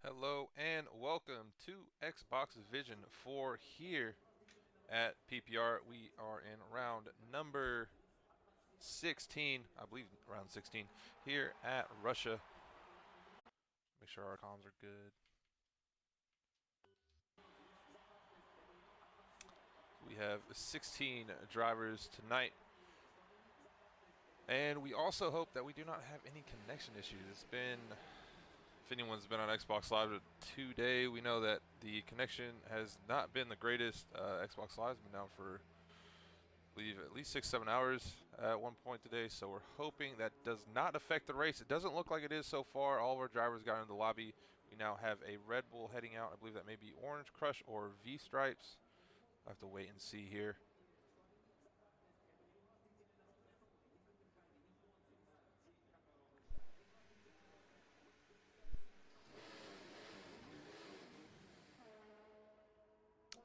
Hello and welcome to Xbox Vision 4 here at PPR. We are in round number 16, I believe round 16, here at Russia. Make sure our comms are good. We have 16 drivers tonight. And we also hope that we do not have any connection issues. If anyone's been on Xbox Live today, we know that the connection has not been the greatest. Xbox Live's been down for, I believe, at least 6-7 hours at one point today, so we're hoping that does not affect the race. It doesn't look like it is so far. All of our drivers got into the lobby. We now have a Red Bull heading out. I believe that may be Orange Crush or V-Stripes. I'll have to wait and see here.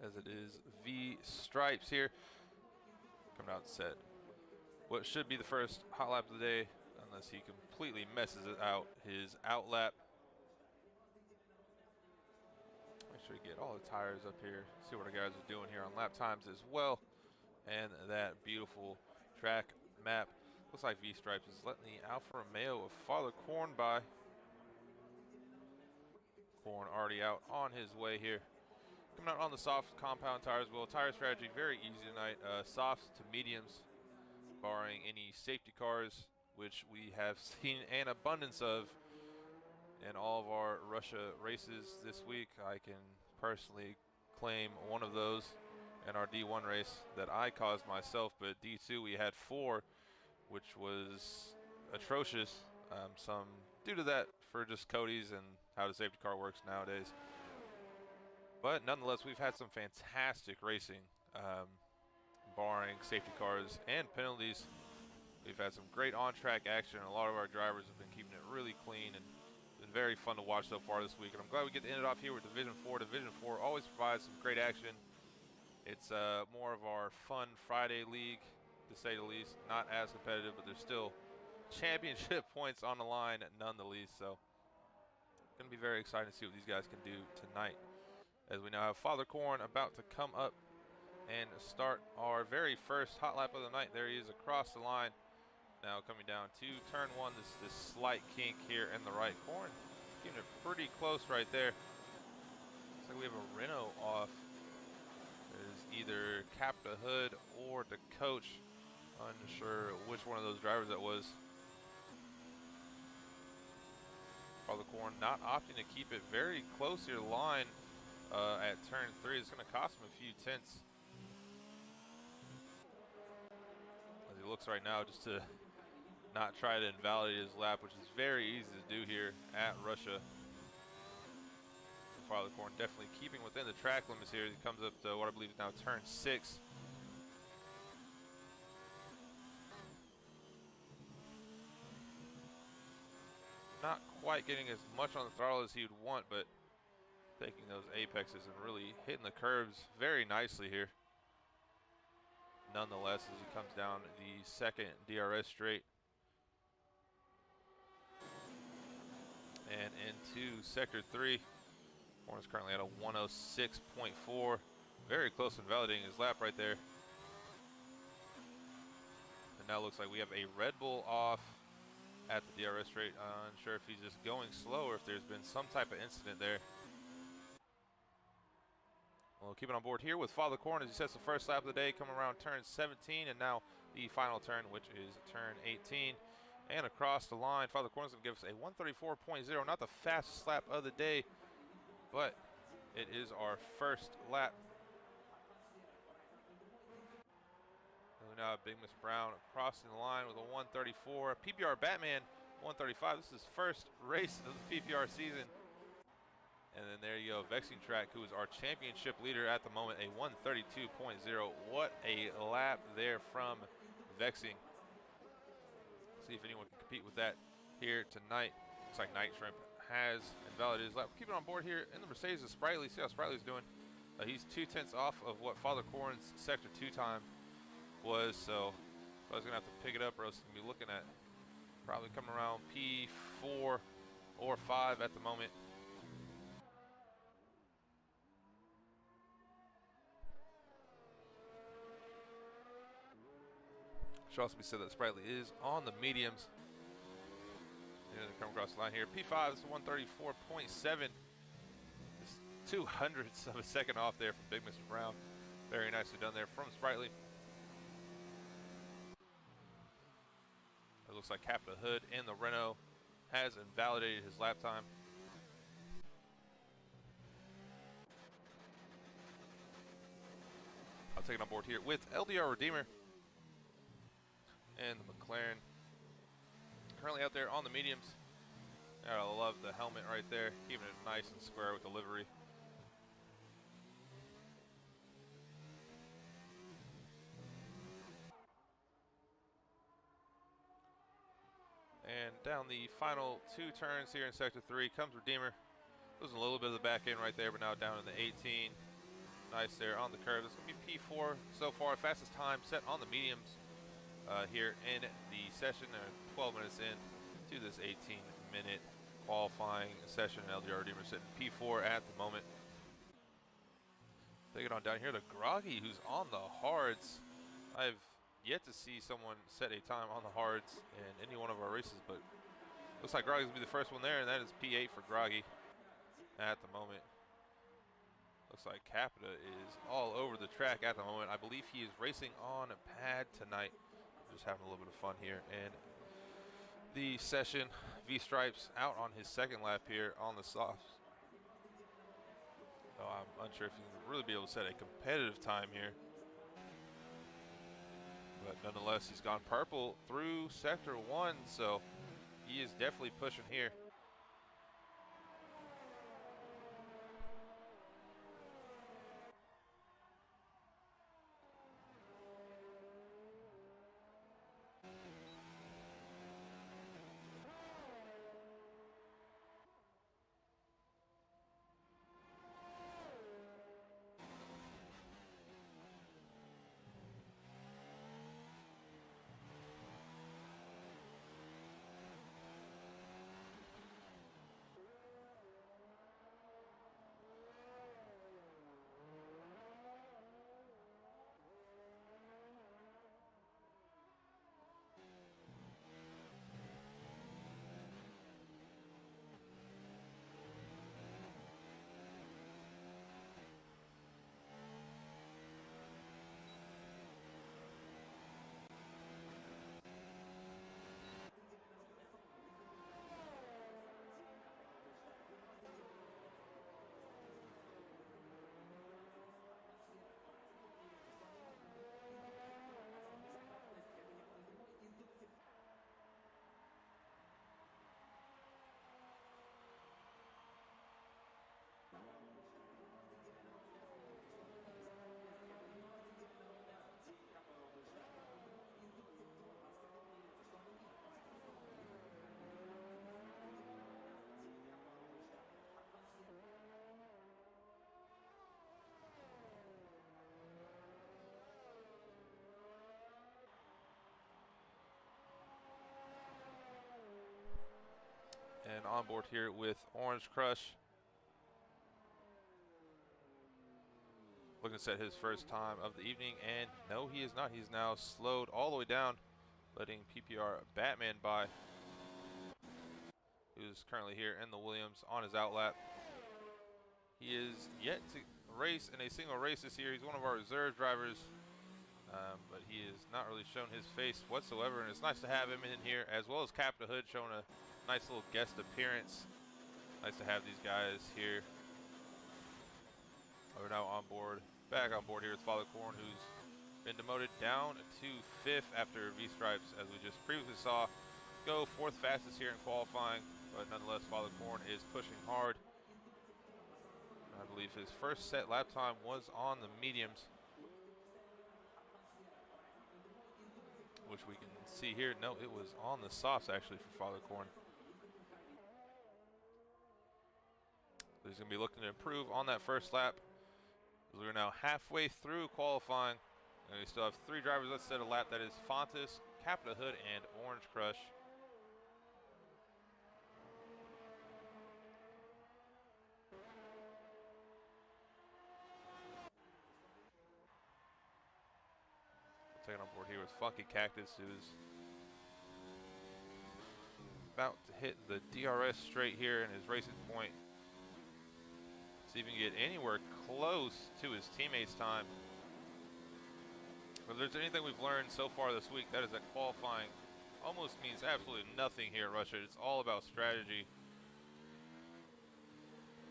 As it is V-Stripes here. Coming out set. What should be the first hot lap of the day, unless he completely messes it out, his out lap. Make sure you get all the tires up here. See what our guys are doing here on lap times as well. And that beautiful track map. Looks like V-Stripes is letting the Alfa Romeo of Father Corn by. Corn already out on his way here. Coming out on the soft compound tires. Well, tire strategy very easy tonight. Softs to mediums, barring any safety cars, which we have seen an abundance of in all of our Russia races this week. I can personally claim one of those in our D1 race that I caused myself, but D2 we had 4, which was atrocious. Some due to that for just Cody's and how the safety car works nowadays. But nonetheless, we've had some fantastic racing, barring safety cars and penalties. We've had some great on-track action, and a lot of our drivers have been keeping it really clean and been very fun to watch so far this week. And I'm glad we get to end it off here with Division 4. Division 4 always provides some great action. It's more of our fun Friday league, to say the least. Not as competitive, but there's still championship points on the line none the least. So going to be very exciting to see what these guys can do tonight. As we now have Father Corn about to come up and start our very first hot lap of the night. There he is across the line. Now coming down to turn 1, this slight kink here in the right. Corn keeping it pretty close right there. Looks like we have a Renault off. There's either Cap the Hood or the coach. Unsure which one of those drivers that was. Father Corn not opting to keep it very close to your line at turn 3. It's going to cost him a few tenths. As he looks right now just to not try to invalidate his lap, which is very easy to do here at Russia. Father Corn definitely keeping within the track limits here. He comes up to what I believe is now turn 6. Not quite getting as much on the throttle as he would want, but taking those apexes and really hitting the curves very nicely here. Nonetheless, as he comes down the second DRS straight and into sector 3. Corn is currently at a 106.4. Very close to invalidating his lap right there. And now looks like we have a Red Bull off at the DRS straight. Unsure if he's just going slow or if there's been some type of incident there. We'll keep it on board here with Father Corn as he sets the first lap of the day, coming around turn 17 and now the final turn, which is turn 18. And across the line, Father Corn is going to give us a 134.0, not the fastest lap of the day, but it is our first lap. And we now have Big Miss Brown crossing the line with a 134. PPR Batman 135. This is his first race of the PPR season. And then there you go, Vexing Track, who is our championship leader at the moment, a 132.0. What a lap there from Vexing. See if anyone can compete with that here tonight. Looks like Night Shrimp has invalidated his lap. Keep it on board here in the Mercedes of Sprightly. See how Sprightly's doing. He's 2 tenths off of what Father Corn's sector 2 time was, so I was going to have to pick it up, or else going to be looking at probably coming around P4 or 5 at the moment. Should also be said that Sprightly is on the mediums. And they come across the line here. P5 is 134.7. Just 200ths of a second off there from Big Mr. Brown. Very nicely done there from Sprightly. It looks like Capita Hood in the Renault has invalidated his lap time. I'll take it on board here with LDR Redeemer and the McLaren. Currently out there on the mediums. I love the helmet right there, keeping it nice and square with the livery. And down the final 2 turns here in Sector 3 comes Redeemer. Losing a little bit of the back end right there, but now down in the 18. Nice there on the curve. It's going to be P4 so far. Fastest time set on the mediums here in the session. 12 minutes in to this 18-minute qualifying session. LDR Redeemer sitting P4 at the moment. Take it on down here to Groggy, who's on the hards. I've yet to see someone set a time on the hards in any one of our races, but looks like Groggy's going to be the first one there, and that is P8 for Groggy at the moment. Looks like Capita is all over the track at the moment. I believe he is racing on a pad tonight. Just having a little bit of fun here. And the session, V-Stripes out on his second lap here on the softs. So I'm unsure if he's going to really be able to set a competitive time here. But nonetheless, he's gone purple through Sector 1, so he is definitely pushing here. And on board here with Orange Crush. Looking to set his first time of the evening, and no, he is not. He's now slowed all the way down, letting PPR Batman by, who's currently here in the Williams on his outlap. He is yet to race in a single race this year. He's one of our reserve drivers, but he has not really shown his face whatsoever, and it's nice to have him in here, as well as Captain Hood showing a nice little guest appearance. Nice to have these guys here. We're now on board, back on board here with Father Corn, who's been demoted down to 5th after V-Stripes, as we just previously saw, go 4th fastest here in qualifying. But nonetheless, Father Corn is pushing hard. I believe his first set lap time was on the mediums, which we can see here. No, it was on the softs actually for Father Corn. He's going to be looking to improve on that first lap. We're now halfway through qualifying, and we still have 3 drivers left to set a lap. That is Fontes, Capita Hood, and Orange Crush. Taking on board here with Funky Cactus, who's about to hit the DRS straight here in his racing point. See if he can get anywhere close to his teammates' time. But if there's anything we've learned so far this week, that is that qualifying almost means absolutely nothing here at Russia. It's all about strategy.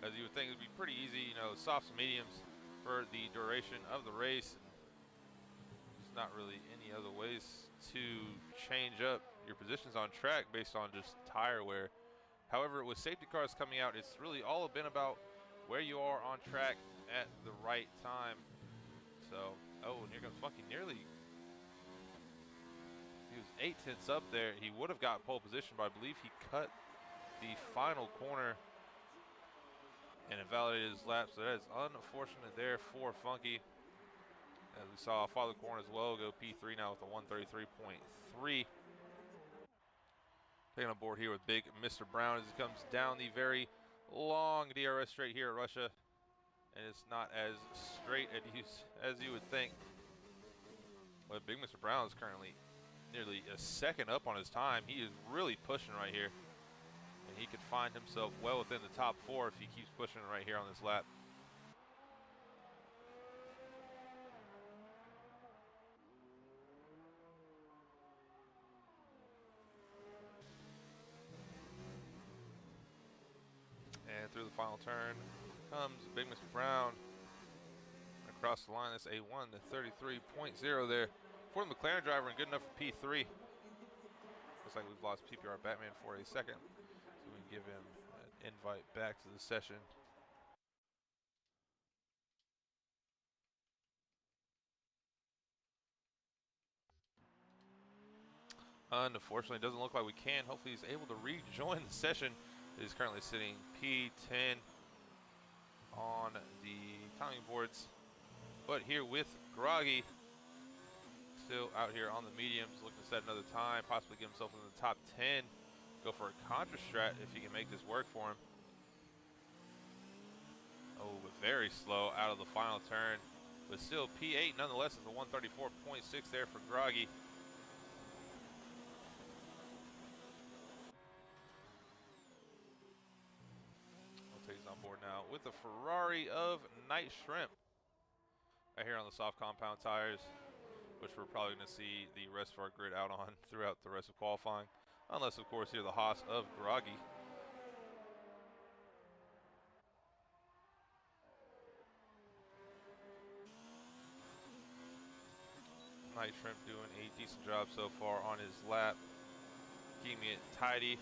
As you would think, it'd be pretty easy, you know, softs and mediums for the duration of the race. There's not really any other ways to change up your positions on track based on just tire wear. However, with safety cars coming out, it's really all been about where you are on track at the right time. So, oh, and here comes Funky. Nearly, he was 8/10 up there. He would have got pole position, but I believe he cut the final corner and invalidated his lap. So that is unfortunate there for Funky. As we saw Father Corn as well go P3 now with a 133.3. Taking on board here with big Mr. Brown as he comes down the very long DRS straight here at Russia. And it's not as straight as you would think. But big Mr. Brown is currently nearly a second up on his time. He is really pushing right here. And he could find himself well within the top 4 if he keeps pushing right here on this lap. And through the final turn comes big Mr. Brown. Across the line, that's a 1:33.0 there for the McLaren driver and good enough for P3. Looks like we've lost PPR Batman for a second. So we give him an invite back to the session. Unfortunately, it doesn't look like we can. Hopefully he's able to rejoin the session. He's currently sitting P10 on the timing boards. But here with Groggy, still out here on the mediums, looking to set another time, possibly get himself in the top 10. Go for a contra strat if he can make this work for him. Oh, but very slow out of the final turn. But still P8 nonetheless is a 134.6 there for Groggy. On board now with the Ferrari of Night Shrimp right here on the soft compound tires, which we're probably going to see the rest of our grid out on throughout the rest of qualifying, unless of course you're the Haas of Groggy. Night Shrimp doing a decent job so far on his lap, keeping it tidy.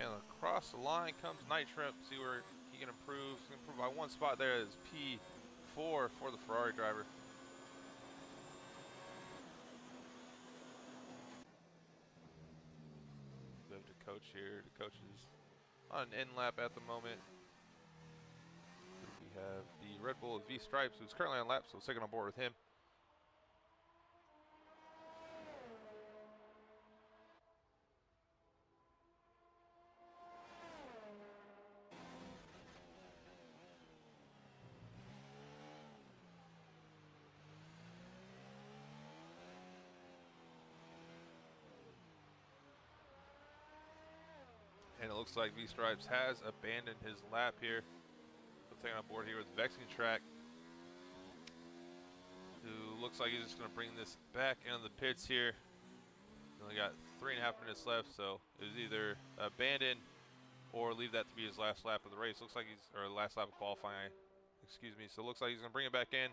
And across the line comes Night Shrimp. See where he can improve. He can improve by 1 spot there is P4 for the Ferrari driver. We have the coach here. The coach is on an end lap at the moment. We have the Red Bull V Stripes, who's currently on lap, so second on board with him. And it looks like V-Stripes has abandoned his lap here. We're taking on board here with Vexing Track, who looks like he's just going to bring this back into the pits here. He's only got 3.5 minutes left, so it was either abandon or leave that to be his last lap of the race. Looks like he's, or last lap of qualifying, excuse me. So it looks like he's going to bring it back in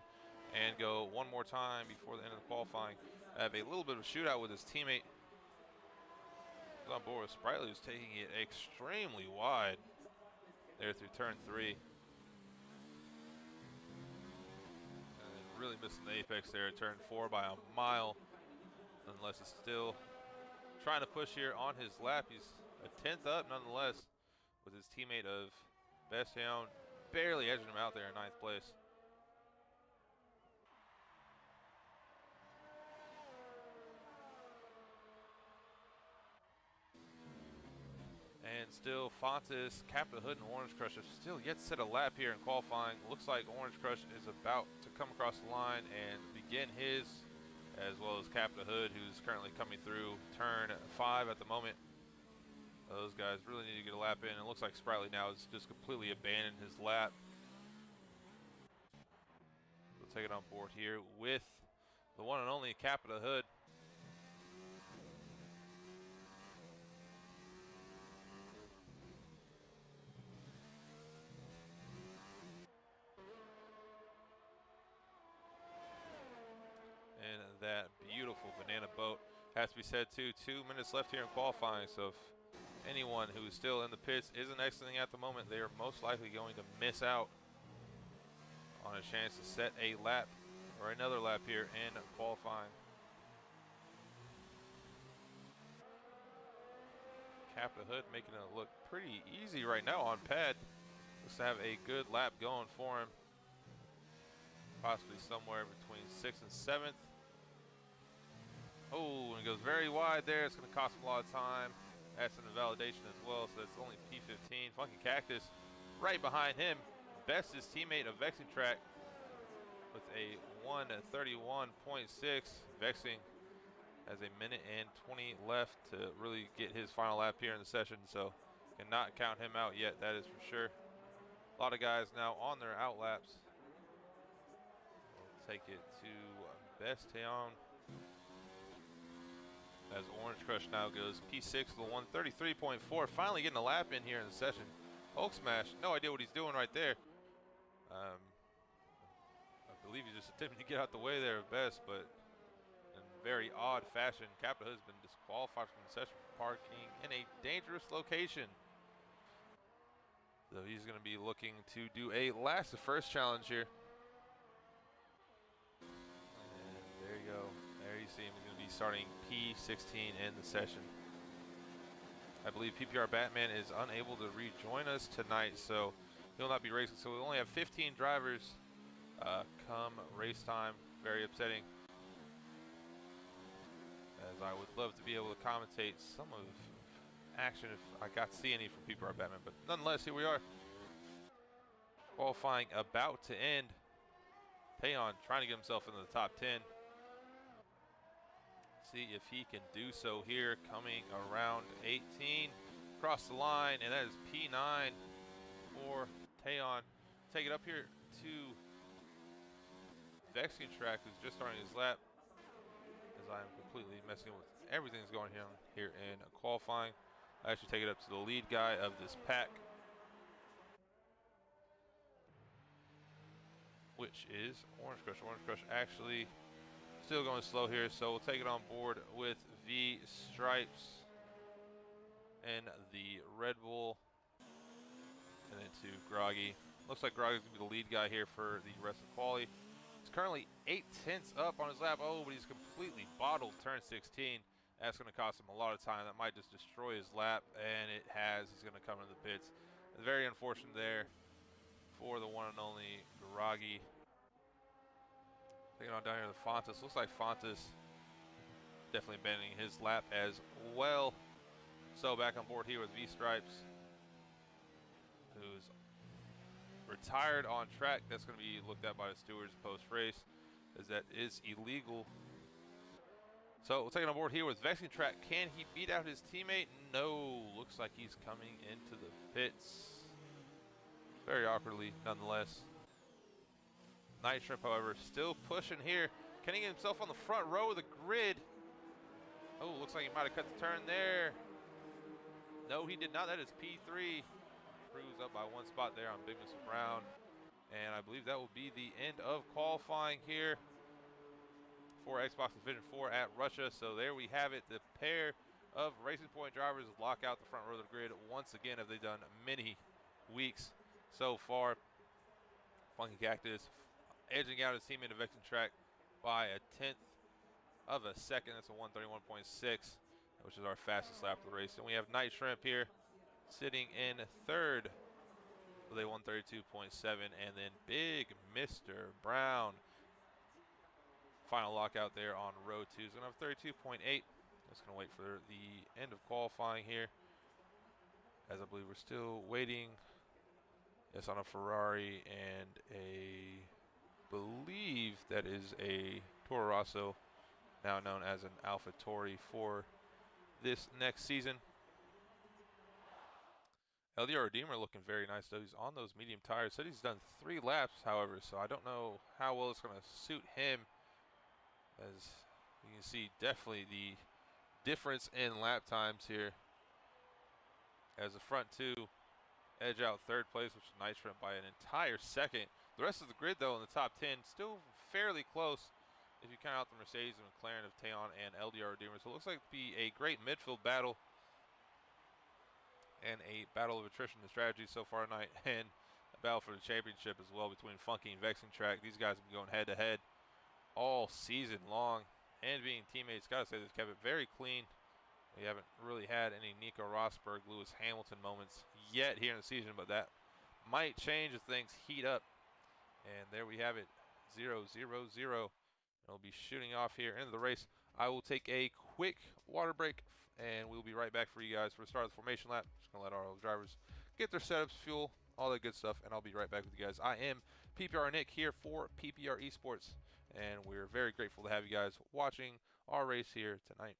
and go one more time before the end of the qualifying. Have a little bit of a shootout with his teammate. On board with Sprightly, who's taking it extremely wide there through turn 3. And really missing the apex there at turn 4 by a mile. Nonetheless, it's still trying to push here on his lap. He's a 10th up nonetheless, with his teammate of Bastogne barely edging him out there in 9th place. And still Fontes, Captain Hood, and Orange Crush have still yet to set a lap here in qualifying. Looks like Orange Crush is about to come across the line and begin his, as well as Captain Hood, who's currently coming through turn 5 at the moment. Those guys really need to get a lap in. It looks like Sprightly now has just completely abandoned his lap. We'll take it on board here with the one and only Captain Hood. And that beautiful banana boat has to be said too. 2 minutes left here in qualifying, so if anyone who is still in the pits isn't exiting at the moment, they are most likely going to miss out on a chance to set a lap or another lap here in qualifying. Captain Hood making it look pretty easy right now on pad. Looks to have a good lap going for him. Possibly somewhere between 6th and 7th. Oh, and it goes very wide there. It's going to cost him a lot of time. That's an invalidation as well, so that's only P15. Funky Cactus right behind him. Best his teammate of Vexing Track with a 1:31.6. Vexing has a minute and 20 left to really get his final lap here in the session, so cannot count him out yet, that is for sure. A lot of guys now on their out laps. We'll take it to Bastogne, as Orange Crush now goes P6 with a 1:33.4. Finally getting a lap in here in the session. Hulk Smash, no idea what he's doing right there. I believe he's just attempting to get out the way there at best, but in very odd fashion, Captain Hood has been disqualified from the session for parking in a dangerous location. So he's going to be looking to do a last to first challenge here. And there you go. There you see him. He's going to be starting P16 in the session. I believe PPR Batman is unable to rejoin us tonight, so he'll not be racing. So we only have 15 drivers come race time. Very upsetting, as I would love to be able to commentate some of action if I got to see any from PPR Batman, but nonetheless, here we are. Qualifying about to end. Taeyeon trying to get himself into the top 10. See if he can do so here, coming around 18. Across the line, and that is P9 for Taeyeon. Take it up here to Vexing Track, who's just starting his lap, as I am completely messing with everything that's going on here in qualifying. I actually take it up to the lead guy of this pack, which is Orange Crush. Orange Crush actually still going slow here, so we'll take it on board with V Stripes and the Red Bull, and then to Groggy. Looks like Groggy's going to be the lead guy here for the rest of the quali. He's currently 8/10 up on his lap. Oh, but he's completely bottled turn 16. That's going to cost him a lot of time. That might just destroy his lap, and it has. He's going to come into the pits. It's very unfortunate there for the one and only Groggy. Taking on down here to Fontes. Looks like Fontes definitely abandoning his lap as well. So back on board here with V-Stripes, who's retired on track. That's going to be looked at by the stewards post-race, as that is illegal. So we'll take it on board here with Vexing Track. Can he beat out his teammate? No. Looks like he's coming into the pits. Very awkwardly, nonetheless. Night Shrimp, however, still pushing here. Can he get himself on the front row of the grid? Oh, looks like he might have cut the turn there. No, he did not. That is P3. Proves up by one spot there on Big Mr. Brown. And I believe that will be the end of qualifying here for Xbox Division 4 at Russia. So there we have it. The pair of Racing Point drivers lock out the front row of the grid once again, as they've done many weeks so far. Funky Cactus edging out his teammate of Vexing Track by a 1/10 of a second. That's a 1:31.6. which is our fastest lap of the race. And we have Night Shrimp here sitting in third with a 132.7, and then Big Mr. Brown, final lockout there on row 2, is going to have 32.8. Just going to wait for the end of qualifying here, as I believe we're still waiting. Yes, on a Ferrari and a believe that is a Toro Rosso, now known as an AlphaTauri, for this next season. LDR Redeemer looking very nice though. He's on those medium tires. Said he's done 3 laps, however, so I don't know how well it's going to suit him. As you can see, definitely the difference in lap times here, as the front 2 edge out third place, which is Night Shrimp, by an entire second. The rest of the grid, though, in the top 10, still fairly close if you count out the Mercedes and McLaren of Tayon and LDR Redeemer. So it looks like to be a great midfield battle and a battle of attrition and strategy so far tonight, and a battle for the championship as well between Funky and Vexing Track. These guys have been going head-to-head all season long, and being teammates, gotta say, they've kept it very clean. We haven't really had any Nico Rosberg, Lewis Hamilton moments yet here in the season, but that might change as things heat up. And there we have it, 0-0-0. We'll be shooting off here into the race. I will take a quick water break, and we'll be right back for you guys for the start of the formation lap. Just going to let our drivers get their setups, fuel, all that good stuff, and I'll be right back with you guys. I am PPR Nick here for PPR Esports, and we're very grateful to have you guys watching our race here tonight.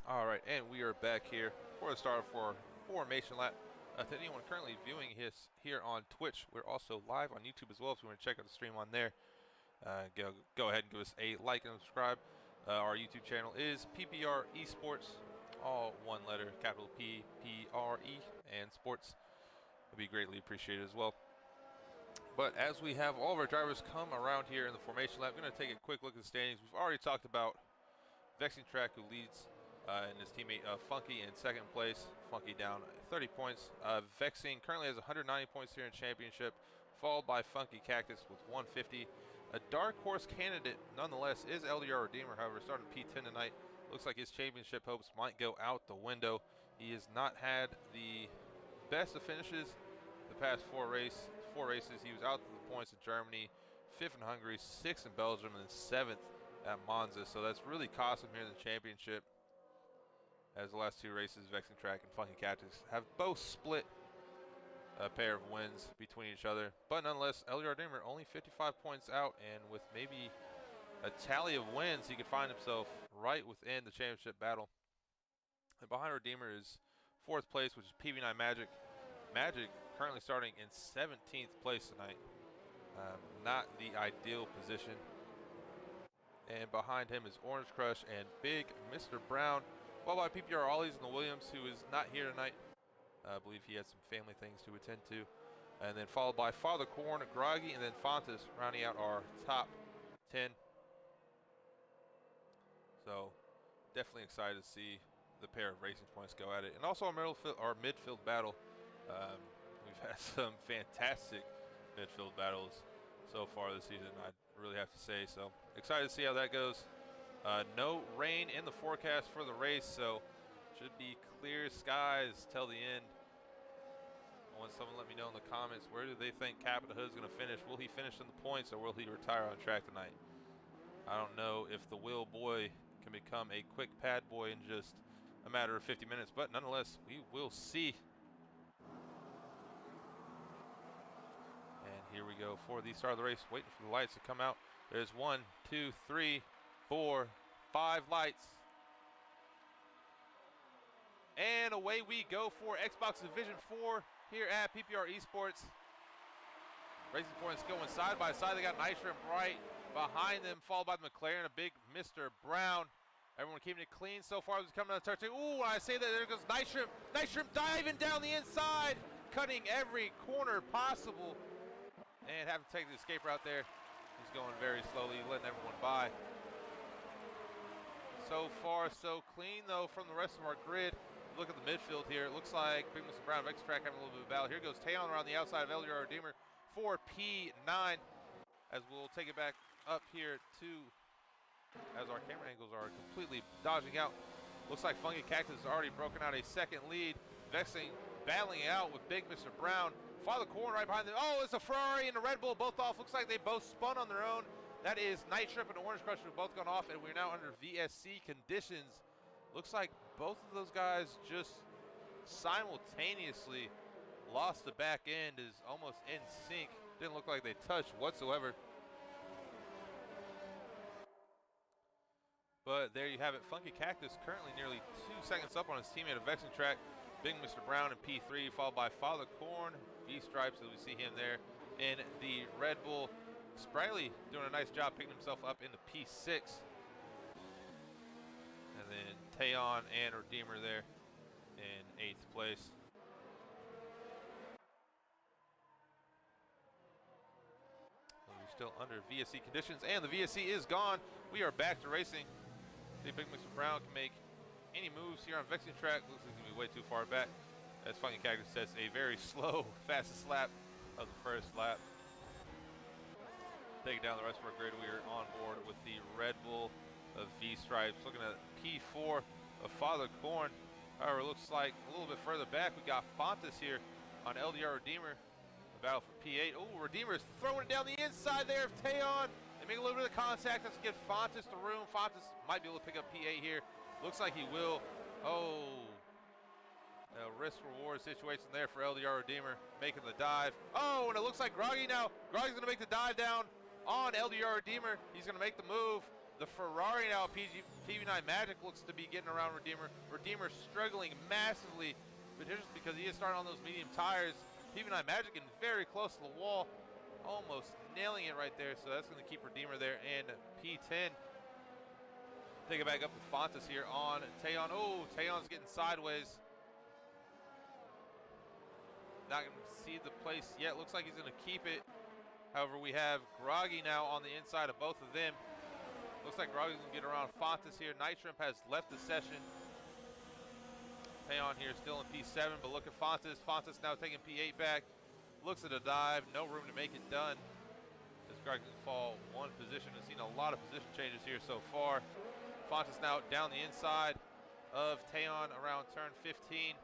All right, and we are back here for the start for formation lap. To anyone currently viewing this here on Twitch, we're also live on YouTube as well. If you want to check out the stream on there, go ahead and give us a like and subscribe. Our YouTube channel is PPR Esports, all one letter, capital PPRE, and sports. Would be greatly appreciated as well. But as we have all of our drivers come around here in the formation lap, we're going to take a quick look at the standings. We've already talked about Vexing Track, who leads, and his teammate Funky in second place. Funky down 30 points. Vexing currently has 190 points here in championship, followed by Funky Cactus with 150. A dark horse candidate, nonetheless, is LDR Redeemer. However, starting P10 tonight, looks like his championship hopes might go out the window. He has not had the best of finishes the past four races. He was out to the points in Germany, 5th in Hungary, 6th in Belgium, and 7th at Monza. So that's really cost him here in the championship, as the last 2 races, Vexing Track and Funky Cactus, have both split a pair of wins between each other. But nonetheless, LDR Redeemer only 55 points out, and with maybe a tally of wins, he could find himself right within the championship battle. And behind Redeemer is 4th place, which is PV9 Magic. Magic currently starting in 17th place tonight. Not the ideal position. And behind him is Orange Crush and Big Mr. Brown, followed by PPR Ollies and the Williams, who is not here tonight. I believe he has some family things to attend to. And then followed by Father Corn, Groggy, and then Fontas, rounding out our top 10. So definitely excited to see the pair of racing points go at it. And also our midfield battle. We've had some fantastic midfield battles so far this season, I really have to say. So excited to see how that goes. No rain in the forecast for the race, so should be clear skies till the end. I want someone to let me know in the comments, where do they think Capita Hood's going to finish? Will he finish in the points, or will he retire on track tonight? I don't know if the Will Boy can become a quick pad boy in just a matter of 50 minutes, but nonetheless, we will see. And here we go for the start of the race, waiting for the lights to come out. There's 1, 2, 3, 4, 5 lights. And away we go for Xbox Division 4 here at PPR Esports. Racing points going side by side. They got Nitro right behind them, followed by the McLaren, a big Mr. Brown. Everyone keeping it clean so far. He's coming out of turn 2. Ooh, I say that, there goes Nitro. Nitro diving down the inside, cutting every corner possible, and having to take the escape route there. He's going very slowly, letting everyone by. So far, so clean, though, from the rest of our grid. Look at the midfield here. It looks like Big Mr. Brown, Vex Track having a little bit of a battle. Here goes Tayon around the outside of LDR Redeemer for P9, as we'll take it back up here to, as our camera angles are completely dodging out. Looks like Funky Cactus has already broken out a second lead. Vexing battling it out with Big Mr. Brown. Father Corn right behind them. Oh, it's a Ferrari and a Red Bull both off. Looks like they both spun on their own. That is Night Trip and Orange Crush have both gone off, and we're now under VSC conditions. Looks like both of those guys just simultaneously lost the back end, is almost in sync. Didn't look like they touched whatsoever. But there you have it. Funky Cactus currently nearly 2 seconds up on his teammate of Vexing Track, Big Mr. Brown in P3, followed by Father Corn, V-Stripes, as we see him there in the Red Bull. Sprightly doing a nice job picking himself up into P6. And then Tayon and Redeemer there in 8th place. We're still under VSC conditions, and the VSC is gone. We are back to racing. See if Big Mr. Brown can make any moves here on Vexing Track. Looks like he's going to be way too far back. As Funky Cactus says, a very slow, fastest lap of the first lap. Taking down the rest of our grid, we are on board with the Red Bull of V-Stripes. Looking at P4 of Father Corn. However, it looks like a little bit further back, we got Fontas here on LDR Redeemer. The battle for P8. Oh, Redeemer is throwing it down the inside there of Tayon. They make a little bit of contact. Let's get Fontas to room. Fontas might be able to pick up P8 here. Looks like he will. Oh, a risk-reward situation there for LDR Redeemer, making the dive. Oh, and it looks like Groggy now. Groggy's going to make the dive down on LDR Redeemer. He's going to make the move. The Ferrari now, PV9 Magic, looks to be getting around Redeemer. Redeemer struggling massively, but just because he is starting on those medium tires. PV9 Magic getting very close to the wall, almost nailing it right there. So that's going to keep Redeemer there in P10. Take it back up to Fontas here on Tayon. Oh, Tayon's getting sideways. Not going to see the place yet. Looks like he's going to keep it. However, we have Groggy now on the inside of both of them. Looks like Groggy's going to get around Fontas here. Night Shrimp has left the session. Tayon here still in P7, but look at Fontas. Fontas now taking P8 back. Looks at a dive. No room to make it done. This Groggy can fall one position. We've seen a lot of position changes here so far. Fontas now down the inside of Tayon around turn 15.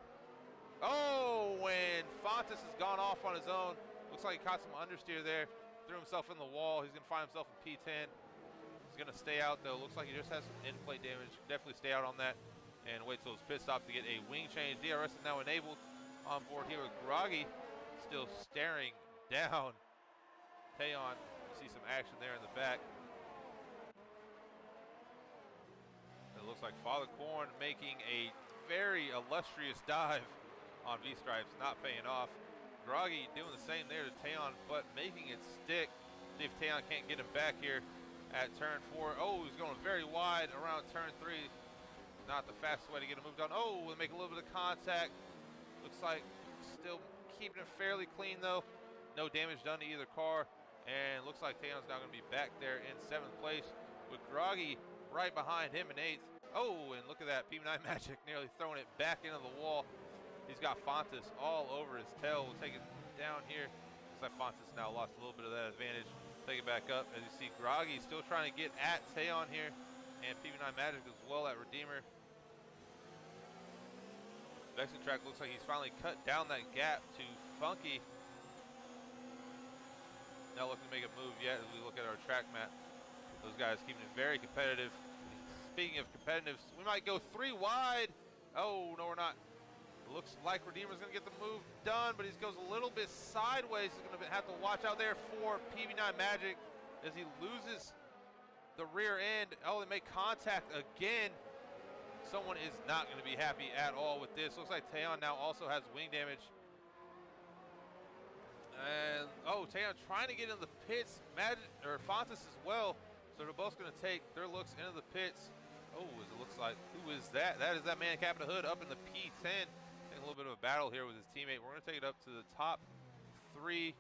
Oh, when Fontas has gone off on his own. Looks like he caught some understeer there. Threw himself in the wall. He's going to find himself in P10. He's going to stay out, though. Looks like he just has some in-plate damage. Definitely stay out on that and wait till his pit stop to get a wing change. DRS is now enabled on board here with Groggy still staring down Tayon. You see some action there in the back. It looks like Father Corn making a very illustrious dive on V-Stripes, not paying off. Groggy doing the same there to Tayon, but making it stick. See if Tayon can't get him back here at turn 4. Oh, he's going very wide around turn 3. Not the fastest way to get him moved on. Oh, we'll make a little bit of contact. Looks like still keeping it fairly clean, though. No damage done to either car. And looks like Tayon's now going to be back there in 7th place with Groggy right behind him in 8th. Oh, and look at that. PV9 Magic nearly throwing it back into the wall. He's got Fontas all over his tail. We'll take it down here. Looks like Fontas now lost a little bit of that advantage. Take it back up. As you see, Groggy still trying to get at Tayon here. And PV9 Magic as well at Redeemer. Vexing Track looks like he's finally cut down that gap to funky. Not looking to make a move yet as we look at our track map. Those guys keeping it very competitive. Speaking of competitive, we might go 3 wide. Oh, no, we're not. It looks like Redeemer's going to get the move done, but he goes a little bit sideways. He's going to have to watch out there for PV9 Magic as he loses the rear end. Oh, they make contact again. Someone is not going to be happy at all with this. Looks like Taeyeon now also has wing damage. And, oh, Taeyeon trying to get into the pits. Magic, or Fontas as well. So they're both going to take their looks into the pits. Oh, as it looks like, who is that? That is that man capping the hood up in the P10. Taking a little bit of a battle here with his teammate. We're going to take it up to the top 3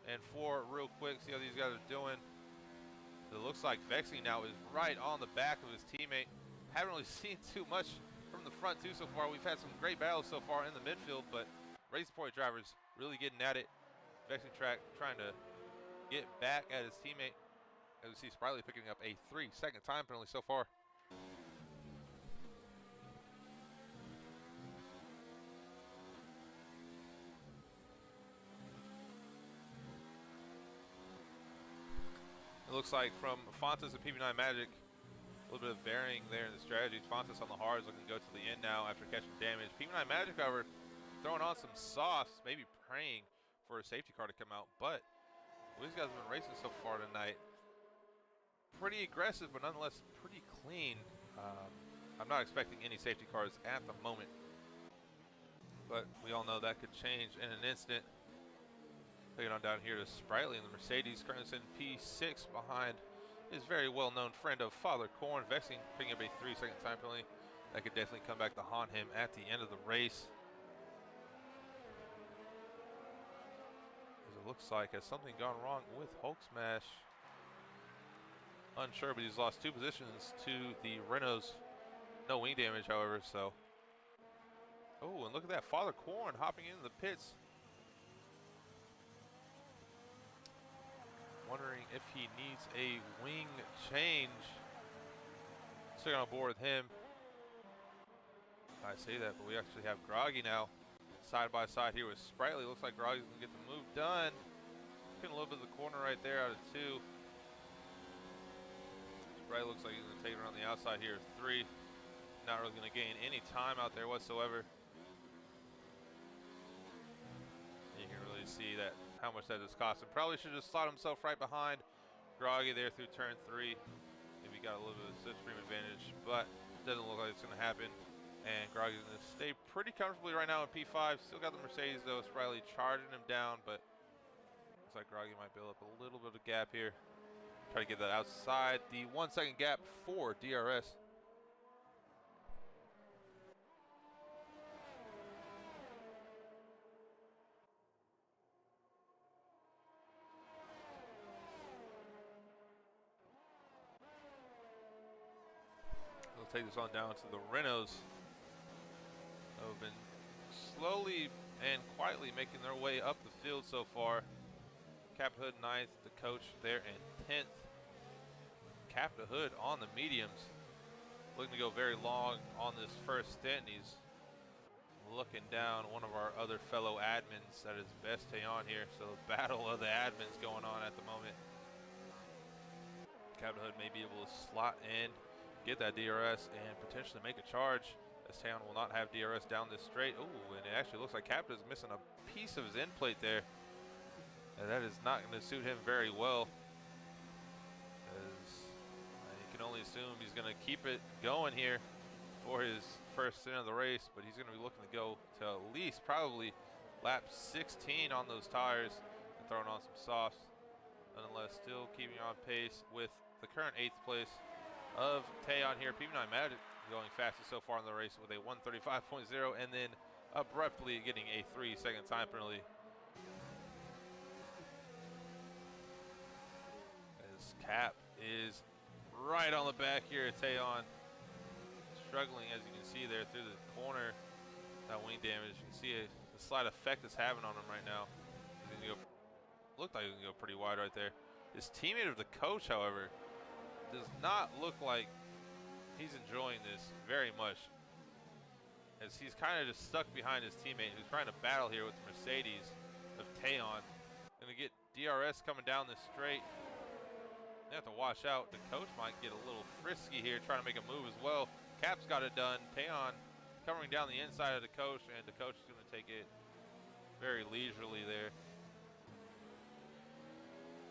and 4 real quick. See how these guys are doing. It looks like Vexing now is right on the back of his teammate. Haven't really seen too much from the front too so far. We've had some great battles so far in the midfield, but Race Point drivers really getting at it. Vexing Track trying to get back at his teammate. As we see Sprightly picking up a 3-second time penalty so far. It looks like from Fontas and PV9 Magic, a little bit of varying there in the strategies. Fontas on the hards looking to go to the end now after catching damage. PV9 Magic, however, throwing on some softs, maybe praying for a safety car to come out. But these guys have been racing so far tonight. Pretty aggressive, but nonetheless pretty clean. I'm not expecting any safety cars at the moment. But we all know that could change in an instant. Taking on down here to Sprightly in the Mercedes. Currently in P6 behind his very well-known friend of Father Corn. Vexing picking up a 3-second time penalty. That could definitely come back to haunt him at the end of the race. As it looks like, has something gone wrong with Hulk Smash? Unsure, but he's lost 2 positions to the Renaults. No wing damage, however, so. Oh, and look at that. Father Corn hopping into the pits. Wondering if he needs a wing change. Sticking on board with him. I say that, but we actually have Groggy now side by side here with Sprightly. Looks like Groggy's gonna get the move done. Getting a little bit of the corner right there out of 2. Sprightly looks like he's gonna take it around the outside here. 3. Not really gonna gain any time out there whatsoever. You can really see that how much that is costing. Probably should have slot himself right behind Groggy there through turn 3. Maybe got a little bit of slipstream advantage, but doesn't look like it's going to happen. And Groggy's going to stay pretty comfortably right now in P5. Still got the Mercedes though. Sprightly charging him down, but looks like Groggy might build up a little bit of gap here. Try to get that outside the 1-second gap for DRS. Take this on down to the Renaults, who have been slowly and quietly making their way up the field so far. Captain Hood 9th, the coach there in 10th. Captain Hood on the mediums, looking to go very long on this first stint. He's looking down one of our other fellow admins that is Best on here. So the battle of the admins going on at the moment. Captain Hood may be able to slot in, get that DRS, and potentially make a charge, as Taeyeon will not have DRS down this straight. Ooh, and it actually looks like Captain is missing a piece of his end plate there. And that is not going to suit him very well, as you can only assume he's going to keep it going here for his first stint of the race, but he's going to be looking to go to at least probably lap 16 on those tires and throwing on some softs. Nonetheless, still keeping on pace with the current 8th place of Taeyeon here. PV9 Magic going fastest so far in the race with a 1:35.0, and then abruptly getting a 3-second time penalty. As Cap is right on the back here at Taeyeon, struggling as you can see there through the corner. That wing damage, you can see the slight effect it's having on him right now. He's gonna go, looked like he was gonna go pretty wide right there. His teammate of the coach, however, does not look like he's enjoying this very much, as he's kind of just stuck behind his teammate who's trying to battle here with the Mercedes. Tayon. Gonna get DRS coming down the straight. They have to watch out. The coach might get a little frisky here, trying to make a move as well. Cap's got it done. Tayon covering down the inside of the coach, and the coach is going to take it very leisurely there.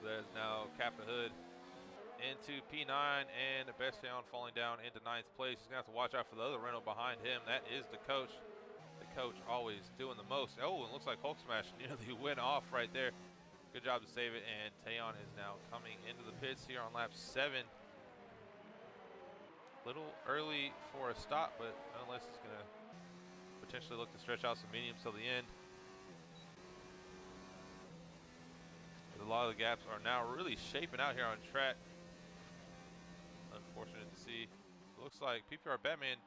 That is now Cap the Hood into P9, and the best Tayon falling down into 9th place. He's going to have to watch out for the other Renault behind him. That is the coach. The coach always doing the most. Oh, it looks like Hulk Smash nearly went off right there. Good job to save it, and Tayon is now coming into the pits here on lap 7. Little early for a stop, but nonetheless, it's going to potentially look to stretch out some mediums till the end. But a lot of the gaps are now really shaping out here on track. Unfortunate to see. Looks like PPR Batman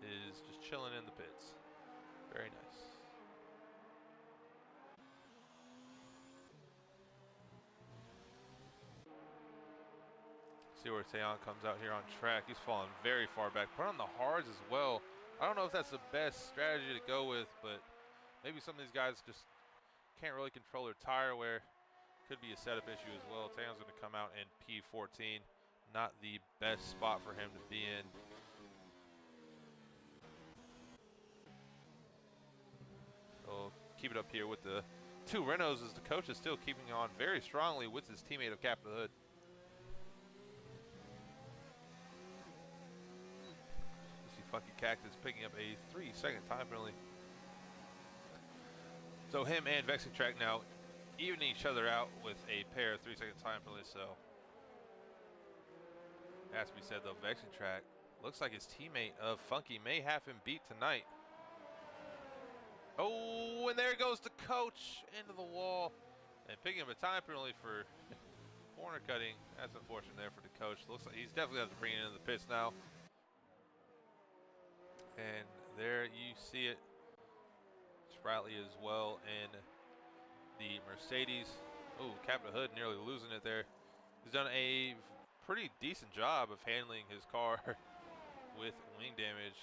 is just chilling in the pits. Very nice. See where Tayon comes out here on track. He's falling very far back. Put on the hards as well. I don't know if that's the best strategy to go with, but maybe some of these guys just can't really control their tire wear. Could be a setup issue as well. Tayon's going to come out in P14. Not the best spot for him to be in. We'll keep it up here with the 2 Renaults as the coach is still keeping on very strongly with his teammate of Cap the Hood. Funky Cactus picking up a 3-second time penalty. So him and Vexing Track now evening each other out with a pair of 3-second time penalties. So has to be said though, Vexing Track looks like his teammate of Funky may have him beat tonight. Oh, and there goes the coach into the wall and picking up a time penalty for corner cutting. That's unfortunate there for the coach. Looks like he's definitely have to bring it into the pits now. And there you see it. Spratly as well in the Mercedes. Oh, Cap the Hood nearly losing it there. He's done a pretty decent job of handling his car with wing damage.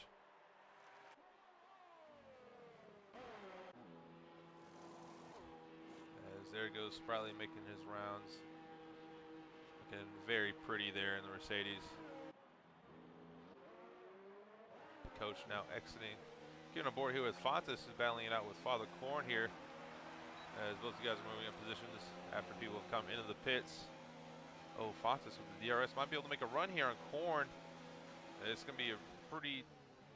As there goes Spratly making his rounds. Looking very pretty there in the Mercedes. Coach now exiting. Getting aboard here with Fontes, who's battling it out with Father Corn here. As both of you guys are moving up positions after people have come into the pits. Oh, Fontes with the DRS might be able to make a run here on Corn. It's going to be a pretty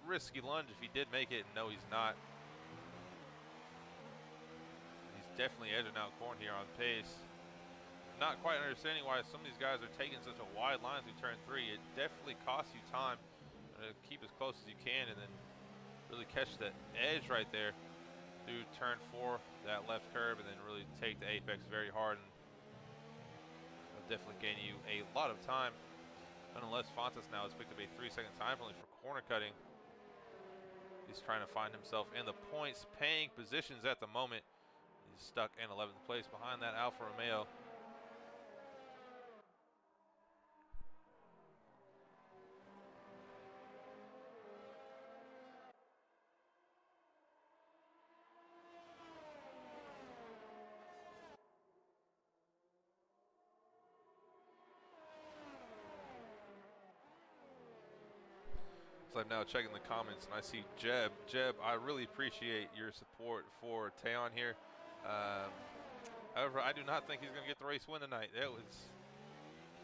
risky lunge if he did make it. No, he's not. He's definitely edging out Corn here on pace. Not quite understanding why some of these guys are taking such a wide line through turn 3. It definitely costs you time. Keep as close as you can and then really catch that edge right there through turn 4, that left curb, and then really take the apex very hard, and it'll definitely gain you a lot of time. Nonetheless, Fontes now has picked up a 3-second time penalty for corner cutting. He's trying to find himself in the points paying positions at the moment. He's stuck in 11th place behind that Alfa Romeo. So I'm now checking the comments and I see Jeb. Jeb, I really appreciate your support for Tayon here. However, I do not think he's going to get the race win tonight. That was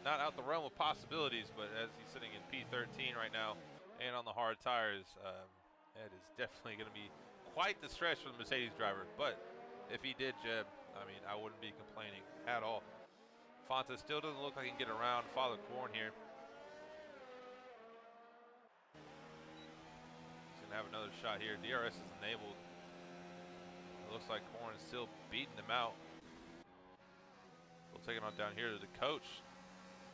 not out the realm of possibilities, but as he's sitting in P13 right now and on the hard tires, that is definitely going to be quite the stretch for the Mercedes driver. But if he did, Jeb, I mean, I wouldn't be complaining at all. Fontes still doesn't look like he can get around Father Corn here. Have another shot here. DRS is enabled. It looks like Corn is still beating him out. We'll take it on down here to the coach.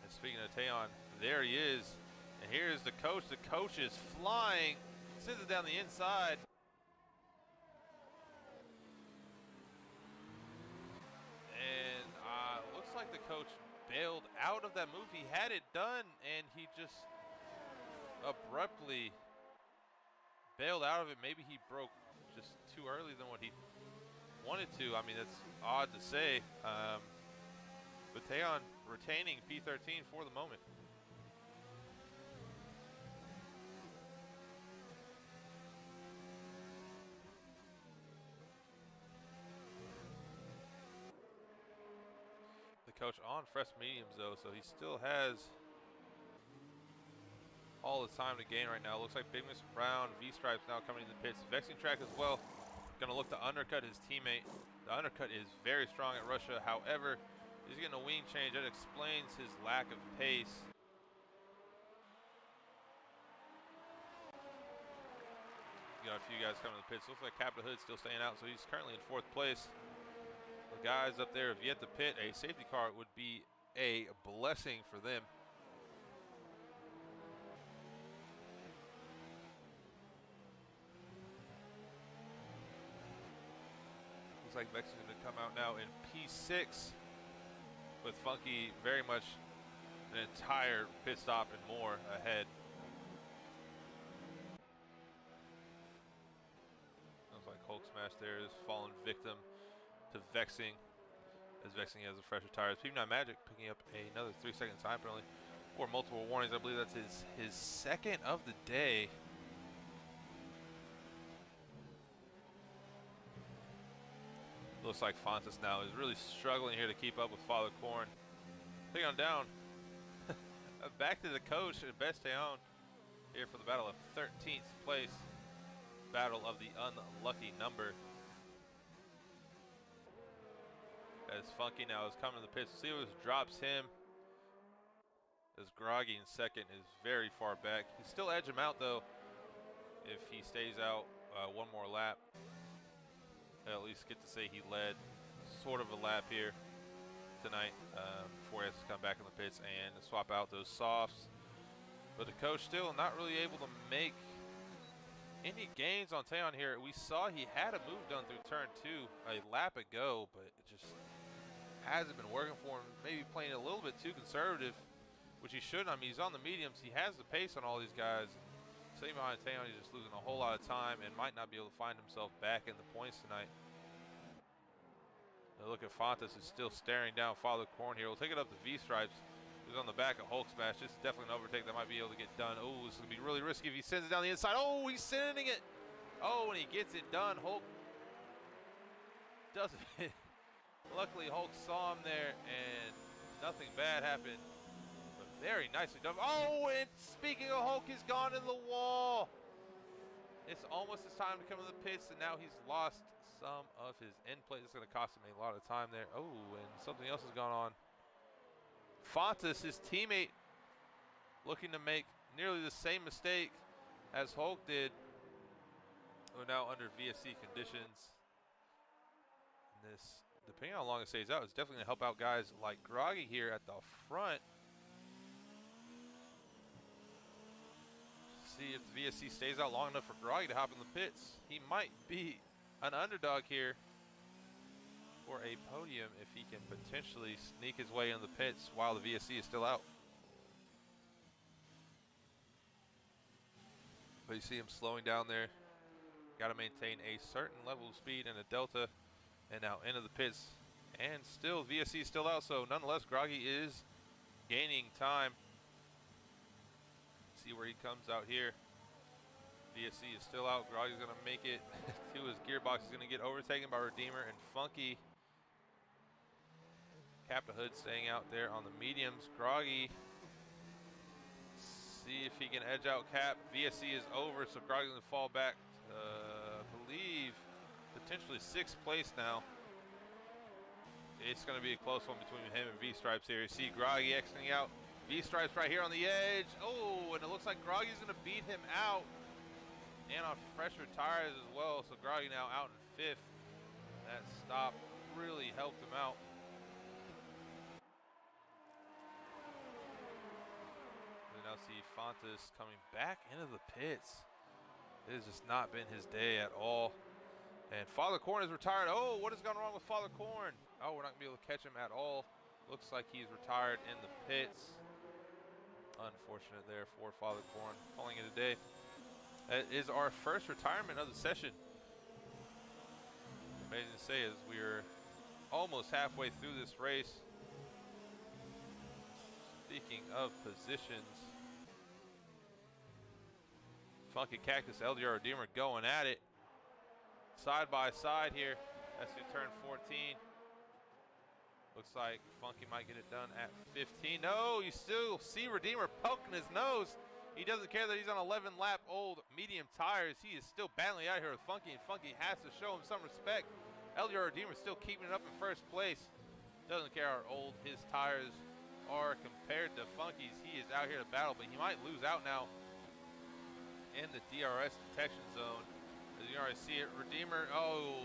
And speaking of Tayon, there he is. And here's the coach. The coach is flying. Sends it down the inside. And looks like the coach bailed out of that move. He had it done and he just abruptly bailed out of it. Maybe he broke just too early than what he wanted to. I mean, that's odd to say. But Teon retaining P13 for the moment. The coach on fresh mediums though, so he still has all the time to gain right now. Looks like Big Mr. Brown, V-Stripes now coming in the pits. Vexing track as well. Gonna look to undercut his teammate. The undercut is very strong at Russia. However, he's getting a wing change. That explains his lack of pace. Got a few guys coming to the pits. Looks like Captain Hood's still staying out, so he's currently in 4th place. The guys up there have yet to pit. A safety car would be a blessing for them. Looks like Vex is going to come out now in P6 with Funky very much an entire pit stop and more ahead. Looks like Hulk Smash there is fallen victim to Vexing, as Vexing has the fresher tires. P9 Magic picking up another 3-second time penalty or multiple warnings. I believe that's his second of the day. Looks like Fontes now is really struggling here to keep up with Father Corn. Taking on down. Back to the coach at Besteon here for the battle of 13th place. Battle of the unlucky number. As Funky now is coming to the pits. See what drops him. As Groggy in second is very far back. He still edge him out though if he stays out one more lap. At least get to say he led sort of a lap here tonight before he has to come back in the pits and swap out those softs. But the coach still not really able to make any gains on Teon here. We saw he had a move done through turn 2 a lap ago, but it just hasn't been working for him. Maybe playing a little bit too conservative, which he shouldn't. I mean, he's on the mediums. He has the pace on all these guys. Sitting behind Teon, he's just losing a whole lot of time and might not be able to find himself back in the points tonight. Now look at Fontes, who's still staring down Father Corn here. We'll take it up to V-Stripes, who's on the back of Hulk Smash. This is definitely an overtake that might be able to get done. Oh, this is going to be really risky if he sends it down the inside. Oh, he's sending it. Oh, and he gets it done. Hulk doesn't. Luckily, Hulk saw him there, and nothing bad happened. Very nicely done. Oh, and speaking of Hulk, he's gone in the wall. It's almost his time to come to the pits, and now he's lost some of his end plate. It's going to cost him a lot of time there. Oh, and something else has gone on. Fontes, his teammate, looking to make nearly the same mistake as Hulk did. We're now under VSC conditions. And this, depending on how long it stays out, it's definitely going to help out guys like Groggy here at the front. See if the VSC stays out long enough for Groggy to hop in the pits. He might be an underdog here for a podium if he can potentially sneak his way in the pits while the VSC is still out. But you see him slowing down there. Got to maintain a certain level of speed and a delta. And now into the pits. And still, VSC is still out. So nonetheless, Groggy is gaining time. See where he comes out here. VSC is still out. Groggy's going to make it to his gearbox. He's going to get overtaken by Redeemer and Funky. Captain Hood staying out there on the mediums. Groggy, see if he can edge out Cap. VSC is over, so Groggy's going to fall back to, I believe, potentially 6th place now. It's going to be a close one between him and V-Stripes here. You see Groggy exiting out. V-Stripes right here on the edge. Oh, and it looks like Groggy's going to beat him out. And on fresher tires as well. So Groggy now out in 5th. That stop really helped him out. We now see Fontes coming back into the pits. It has just not been his day at all. And Father Corn is retired. Oh, what has gone wrong with Father Corn? Oh, we're not going to be able to catch him at all. Looks like he's retired in the pits. Unfortunate there for Father Corn. Calling it a day. That is our first retirement of the session. Amazing to say is we're almost halfway through this race. Speaking of positions, Funky Cactus, LDR Redeemer going at it. Side by side here. That's through turn 14. Looks like Funky might get it done at 15. No, you still see Redeemer poking his nose. He doesn't care that he's on 11 lap old medium tires. He is still battling out here with Funky, and Funky has to show him some respect. LDR Redeemer still keeping it up in first place. Doesn't care how old his tires are compared to Funky's. He is out here to battle, but he might lose out now in the DRS detection zone. As you already see it, Redeemer, oh,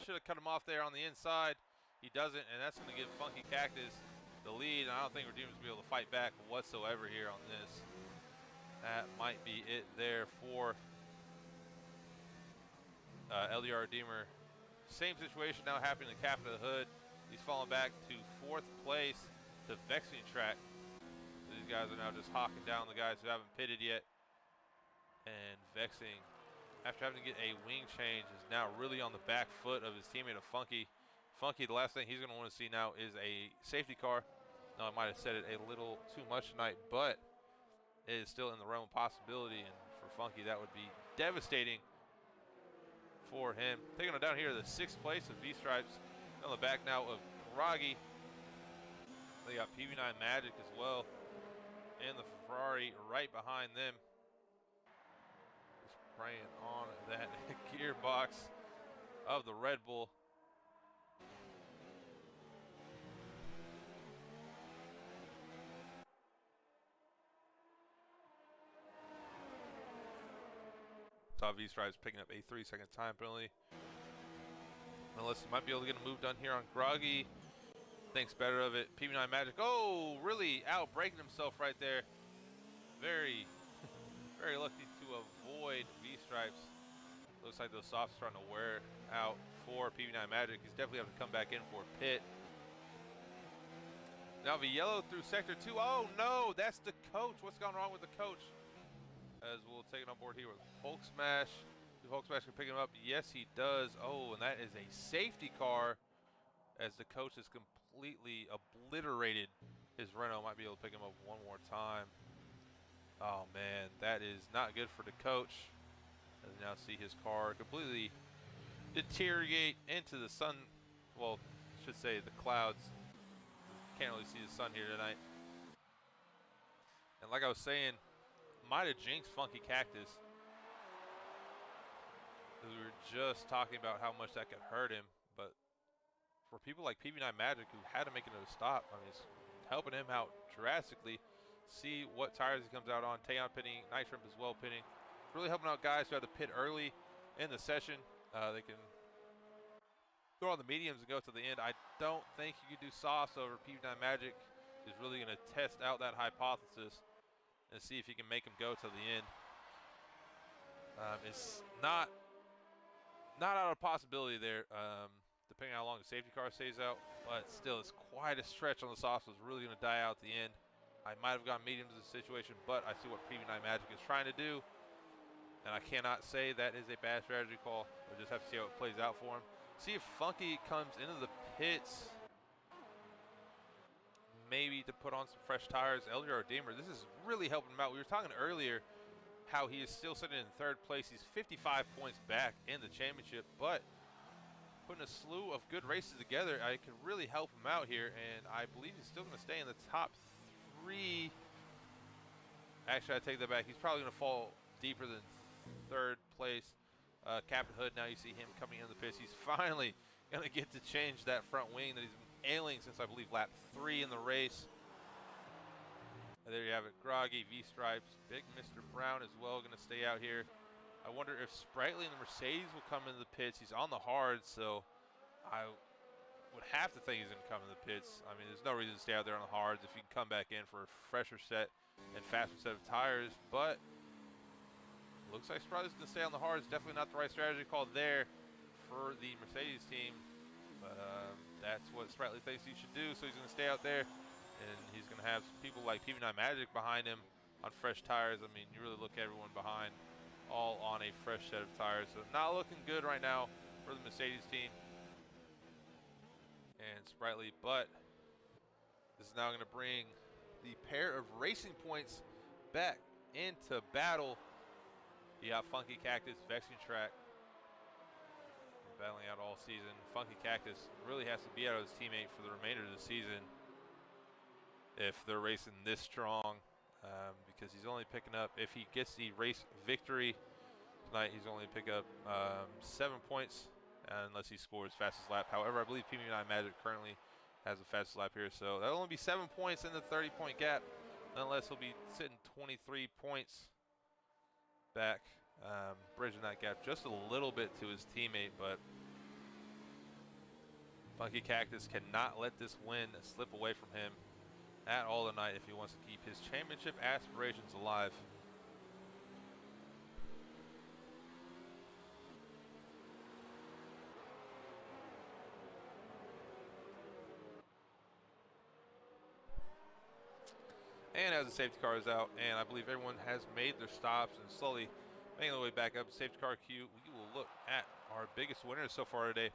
should have cut him off there on the inside. He doesn't, and that's going to give Funky Cactus the lead. And I don't think Redeemer's going to be able to fight back whatsoever here on this. That might be it there for LDR Redeemer. Same situation now happening to Cap of the Hood. He's falling back to 4th place to Vexing Track. So these guys are now just hawking down the guys who haven't pitted yet. And Vexing, after having to get a wing change, is now really on the back foot of his teammate of Funky. Funky, the last thing he's going to want to see now is a safety car. Now, I might have said it a little too much tonight, but it is still in the realm of possibility. And for Funky, that would be devastating for him. Taking it down here to the 6th place of V-Stripes. On the back now of Groggy. They got PB9 Magic as well. And the Ferrari right behind them. Just praying on that gearbox of the Red Bull. Saw V-Stripes picking up a 3-second time penalty. Unless he might be able to get a move done here on Groggy. Thinks better of it. PB9 Magic. Oh, really out breaking himself right there. Very, very lucky to avoid V-Stripes. Looks like those softs are starting to wear out for PB9 Magic. He's definitely having to come back in for a pit. Now the yellow through sector 2. Oh no, that's the coach. What's gone wrong with the coach? As we'll take it on board here with Hulk Smash. Does Hulk Smash can pick him up? Yes, he does. Oh, and that is a safety car as the coach has completely obliterated his Renault. Might be able to pick him up one more time. Oh, man, that is not good for the coach. As you now see his car completely deteriorate into the sun. Well, I should say the clouds. Can't really see the sun here tonight. And like I was saying, might have jinxed Funky Cactus. We were just talking about how much that could hurt him, but for people like PB9 Magic who had to make it a stop, I mean, it's helping him out drastically. See what tires he comes out on. Taeyon pitting, Night Shrimp as well pitting. Really helping out guys who had to pit early in the session. They can throw on the mediums and go to the end. I don't think you could do softs over PB9 Magic. Is really going to test out that hypothesis and see if he can make him go to the end. It's not out of possibility there, depending on how long the safety car stays out, but still it's quite a stretch on the softs. It's really going to die out at the end. I might have gone mediums in this situation, but I see what PB9 Magic is trying to do, and I cannot say that is a bad strategy call. We'll just have to see how it plays out for him. See if Funky comes into the pits, maybe to put on some fresh tires. LDR Redeemer, this is really helping him out. We were talking earlier how he is still sitting in 3rd place. He's 55 points back in the championship, but putting a slew of good races together, I could really help him out here, and I believe he's still going to stay in the top 3. Actually, I take that back. He's probably going to fall deeper than 3rd place. Captain Hood, now you see him coming into the pits. He's finally going to get to change that front wing that he's been ailing since, I believe, lap 3 in the race. And there you have it, Groggy, V-Stripes, Big Mr. Brown as well, going to stay out here. I wonder if Sprightly and the Mercedes will come into the pits. He's on the hard, so I would have to think he's going to come in the pits. I mean, there's no reason to stay out there on the hards if you can come back in for a fresher set and faster set of tires. But looks like Sprightly's going to stay on the hards. Definitely not the right strategy call there for the Mercedes team. But that's what Sprightly thinks he should do, so he's going to stay out there. And he's going to have people like PB9 Magic behind him on fresh tires. I mean, you really look at everyone behind, all on a fresh set of tires. So not looking good right now for the Mercedes team. and Sprightly, but this is now going to bring the pair of racing points back into battle. You got Funky Cactus, Vexing Track, battling out all season. Funky Cactus really has to be out of his teammate for the remainder of the season if they're racing this strong, because he's only picking up, if he gets the race victory tonight, he's only pick up 7 points unless he scores fastest lap. However, I believe PB9 Magic currently has the fastest lap here, so that'll only be 7 points in the 30-point gap. Nonetheless, he'll be sitting 23 points back, bridging that gap just a little bit to his teammate, but Funky Cactus cannot let this win slip away from him at all tonight if he wants to keep his championship aspirations alive. And as the safety car is out, and I believe everyone has made their stops and slowly making their way back up the safety car queue, we will look at our biggest winners so far today.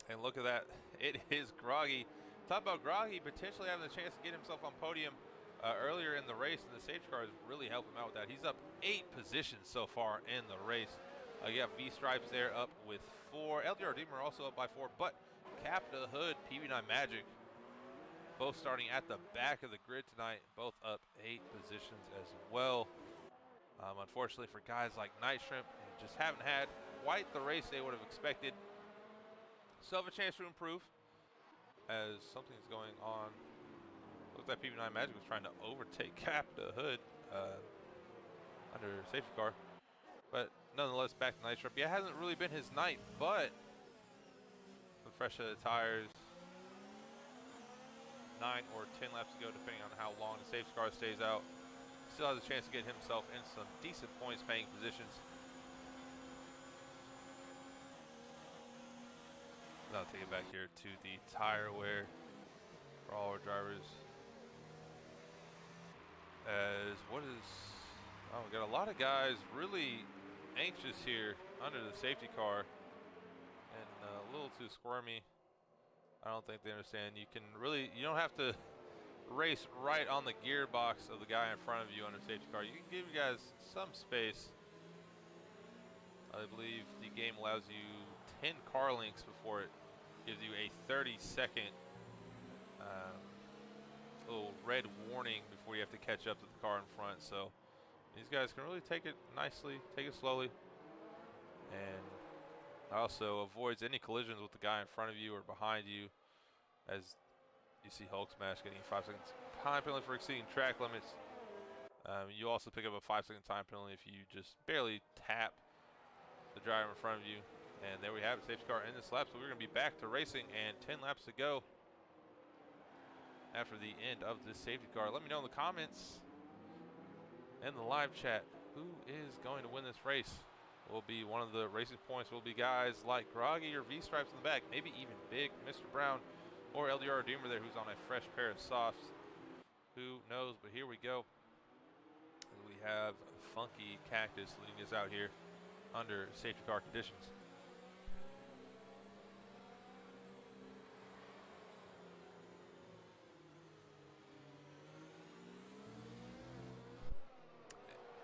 And look at that, it is Groggy. Talk about Groggy potentially having the chance to get himself on podium earlier in the race, and the safety cars really help him out with that. He's up 8 positions so far in the race. You got V-Stripes there up with 4. LDR Deemer also up by 4, but Cap the Hood, PB9 Magic, both starting at the back of the grid tonight, both up 8 positions as well. Unfortunately for guys like Night Shrimp, who just haven't had quite the race they would have expected. Still have a chance to improve as something's going on. Looks like PB9 Magic was trying to overtake Cap the Hood under safety car. But nonetheless, back to Night Shrimp. Yeah, it hasn't really been his night, but with fresh set of tires, 9 or 10 laps to go, depending on how long the safety car stays out. Still has a chance to get himself in some decent points paying positions. I'll take it back here to the tire wear for all our drivers. As what is, oh, we got a lot of guys really anxious here under the safety car and a little too squirmy. I don't think they understand. You can really, you don't have to race right on the gearbox of the guy in front of you under safety car. You can give you guys some space. I believe the game allows you 10 car lengths before it gives you a 30-second little red warning before you have to catch up to the car in front. So these guys can really take it nicely, take it slowly, and also avoids any collisions with the guy in front of you or behind you, as you see Hulk Smash getting a 5 seconds time penalty for exceeding track limits. You also pick up a 5-second time penalty if you just barely tap the driver in front of you. And there we have it, safety car in this lap. So we're going to be back to racing and 10 laps to go after the end of this safety car. Let me know in the comments and the live chat who is going to win this race. Will be one of the racing points will be guys like Groggy or V-Stripes in the back, maybe even Big Mr. Brown or LDR Doomer there, who's on a fresh pair of softs. Who knows, but here we go. We have Funky Cactus leading us out here under safety car conditions.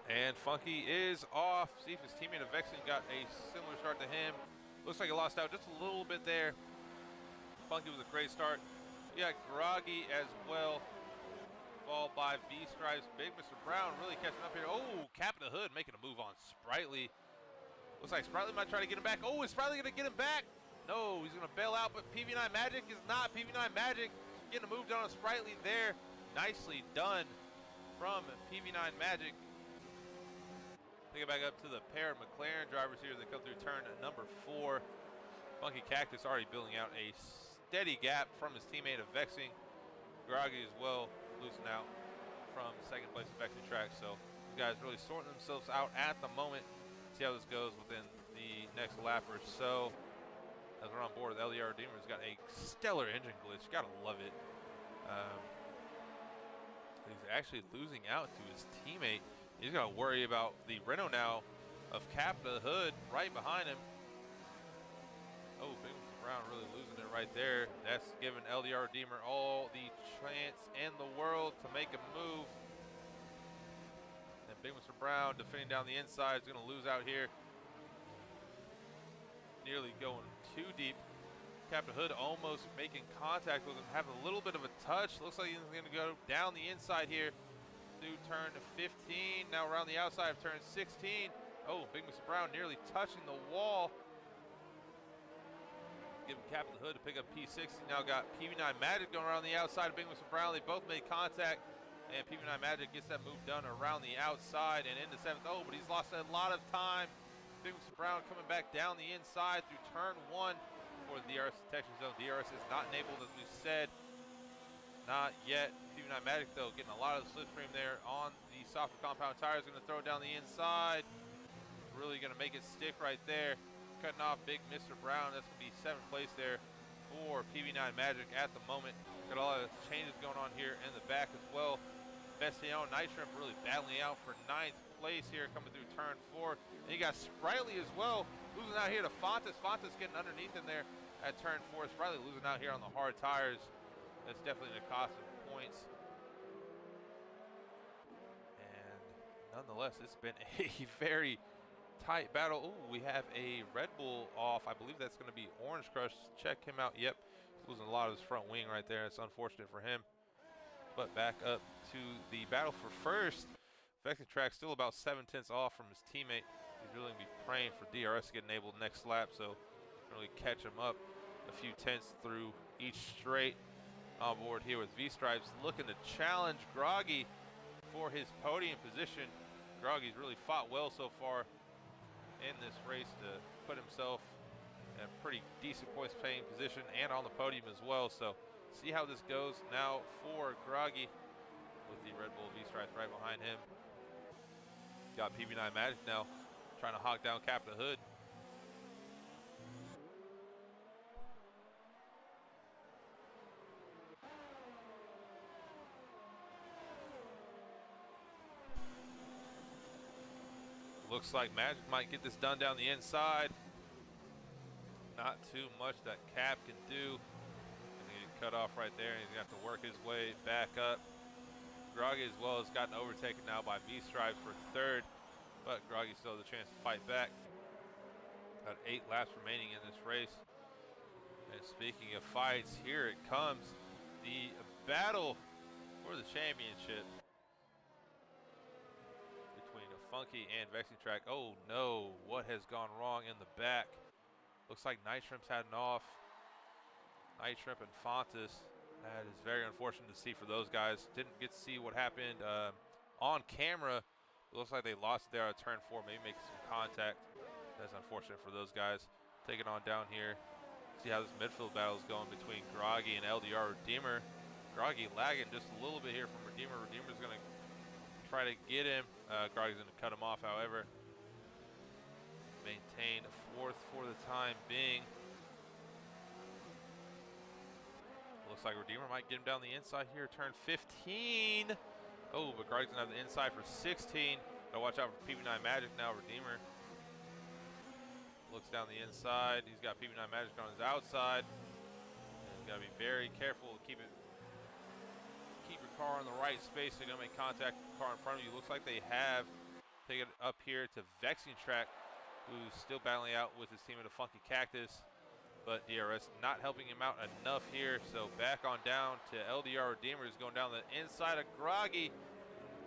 And Funky is off. See if his teammate of Vexing got a similar start to him. Looks like he lost out just a little bit there. Funky was a great start. We got Groggy as well, followed by V-Stripes. Big Mr. Brown really catching up here. Oh, Cap the Hood making a move on Sprightly. Looks like Sprightly might try to get him back. Oh, is Sprightly going to get him back? No, he's going to bail out, but PB9 Magic is not. PB9 Magic getting a move down on Sprightly there. Nicely done from PB9 Magic. Take it back up to the pair of McLaren drivers here that come through turn number 4. Funky Cactus already building out a steady gap from his teammate of Vexing. Groggy as well, losing out from second place of Vexing Track. So these guys really sorting themselves out at the moment. See how this goes within the next lap or so. As we're on board with LDR Deemer's got a stellar engine glitch. Gotta love it. He's actually losing out to his teammate. He's got to worry about the Renault now of Cap the Hood right behind him. Oh, Big Mr. Brown really losing it right there. That's giving LDR Redeemer all the chance in the world to make a move. And Big Mr. Brown defending down the inside is going to lose out here. Nearly going too deep. Captain Hood almost making contact with him, having a little bit of a touch. Looks like he's going to go down the inside here through turn 15. Now around the outside of turn 16. Oh, Big Mr. Brown nearly touching the wall. Giving Captain Hood to pick up P60. Now got PV9 Magic going around the outside of Big Mr. Brown. They both made contact, and PV9 Magic gets that move done around the outside and into 7th. Oh, but he's lost a lot of time. Big Mr. Brown coming back down the inside through turn 1 for the DRS detection zone. DRS is not enabled, as we said. Not yet. PV9 Magic, though, getting a lot of the slipstream there on the softer compound tires. Going to throw it down the inside. Really going to make it stick right there. Cutting off Big Mr. Brown. That's going to be 7th place there for PV9 Magic at the moment. Got a lot of changes going on here in the back as well. Bestiano and Night Shrimp really battling out for 9th place here coming through turn 4. And you got Sprightly as well, losing out here to Fontes. Fontes getting underneath in there at turn 4. Sprightly losing out here on the hard tires. That's definitely the cost of points. And nonetheless, it's been a very tight battle. Ooh, we have a Red Bull off. I believe that's going to be Orange Crush. Check him out. Yep, he's losing a lot of his front wing right there. It's unfortunate for him. But back up to the battle for first. Vexing Track still about 7/10 off from his teammate. He's really going to be praying for DRS to get enabled next lap, so really catch him up a few tenths through each straight. On board here with V-Stripes, looking to challenge Groggy for his podium position. Groggy's really fought well so far in this race to put himself in a pretty decent points paying position and on the podium as well. So see how this goes now for Groggy with the Red Bull V-Stripes right behind him. Got PV9 Magic now trying to hawk down Captain Hood. Looks like Magic might get this done down the inside. Not too much that Cap can do. Gonna get cut off right there, and he's gonna have to work his way back up. Groggy as well has gotten overtaken now by V-Stripes for 3rd, but Groggy still has a chance to fight back. Got 8 laps remaining in this race. And speaking of fights, here it comes. The battle for the championship between a Funky and Vexing Track. Oh no, what has gone wrong in the back? Looks like Night Shrimp's had an off. Night Shrimp and Fontes. That is very unfortunate to see for those guys. Didn't get to see what happened on camera. It looks like they lost there at turn 4, maybe making some contact. That's unfortunate for those guys. Taking on down here. See how this midfield battle is going between Groggy and LDR Redeemer. Groggy lagging just a little bit here from Redeemer. Redeemer's going to try to get him. Groggy's going to cut him off, however. Maintain 4th for the time being. Looks like Redeemer might get him down the inside here. Turn 15. Oh, but Groggy's going to have the inside for 16. Gotta watch out for PV9 Magic now. Redeemer looks down the inside. He's got PV9 Magic on his outside. And he's got to be very careful to keep your car in the right space. They're going to make contact with the car in front of you. Looks like they have. Take it up here to Vexing Track, who's still battling out with his team of the Funky Cactus. But DRS not helping him out enough here. So back on down to LDR Redeemer, who's going down the inside of Groggy.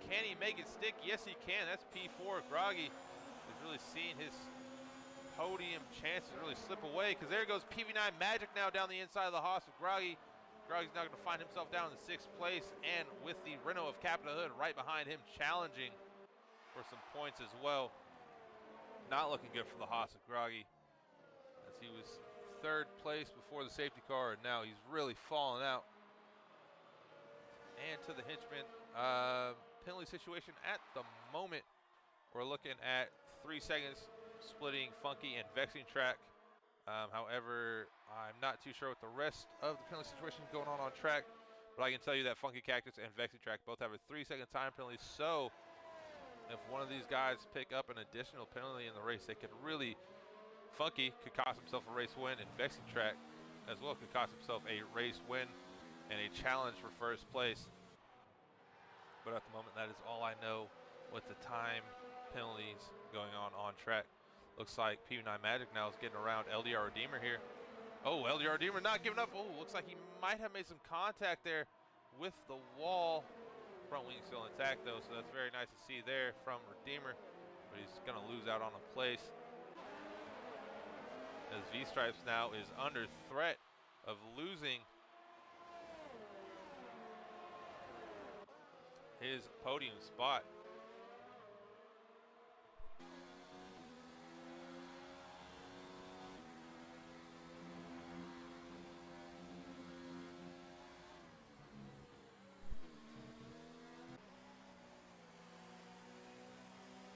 Can he make it stick? Yes, he can. That's P4. Groggy is really seeing his podium chances really slip away, because there goes PV9 Magic now down the inside of the Haas of Groggy. Groggy's now going to find himself down in the 6th place, and with the Renault of Captain Hood right behind him, challenging for some points as well. Not looking good for the Haas of Groggy, as he was 3rd place before the safety car, and now he's really fallen out. And to the henchman, penalty situation at the moment, we're looking at 3 seconds splitting Funky and Vexing Track. However, I'm not too sure what the rest of the penalty situation is going on track, but I can tell you that Funky Cactus and Vexing Track both have a 3-second time penalty. So if one of these guys pick up an additional penalty in the race, they could really, Funky could cost himself a race win, and Vexing Track as well could cost himself a race win and a challenge for first place. But at the moment, that is all I know with the time penalties going on track. Looks like PB9 Magic now is getting around LDR Redeemer here. Oh, LDR Redeemer not giving up. Oh, looks like he might have made some contact there with the wall. Front wing still intact though, so that's very nice to see there from Redeemer. But he's gonna lose out on a place, as V-Stripes now is under threat of losing his podium spot.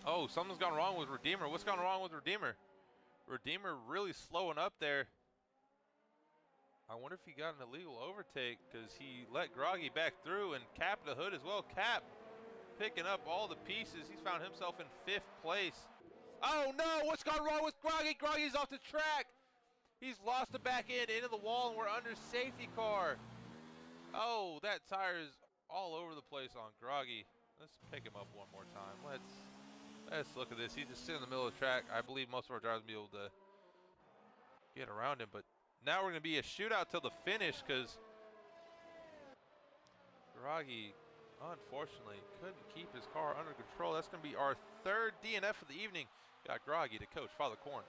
Oh, something's gone wrong with Redeemer. What's gone wrong with Redeemer? Redeemer really slowing up there. I wonder if he got an illegal overtake, because he let Groggy back through and Cap the hood as well. Cap picking up all the pieces. He's found himself in 5th place. Oh no, what's gone wrong with Groggy? Groggy's off the track. He's lost the back end into the wall and we're under safety car. Oh, that tire is all over the place on Groggy. Let's pick him up one more time. Let's look at this. He's just sitting in the middle of the track. I believe most of our drivers will be able to get around him, but now we're going to be a shootout till the finish, because Groggy, unfortunately, couldn't keep his car under control. That's going to be our 3rd DNF of the evening. Got Groggy, the coach, Father Corn,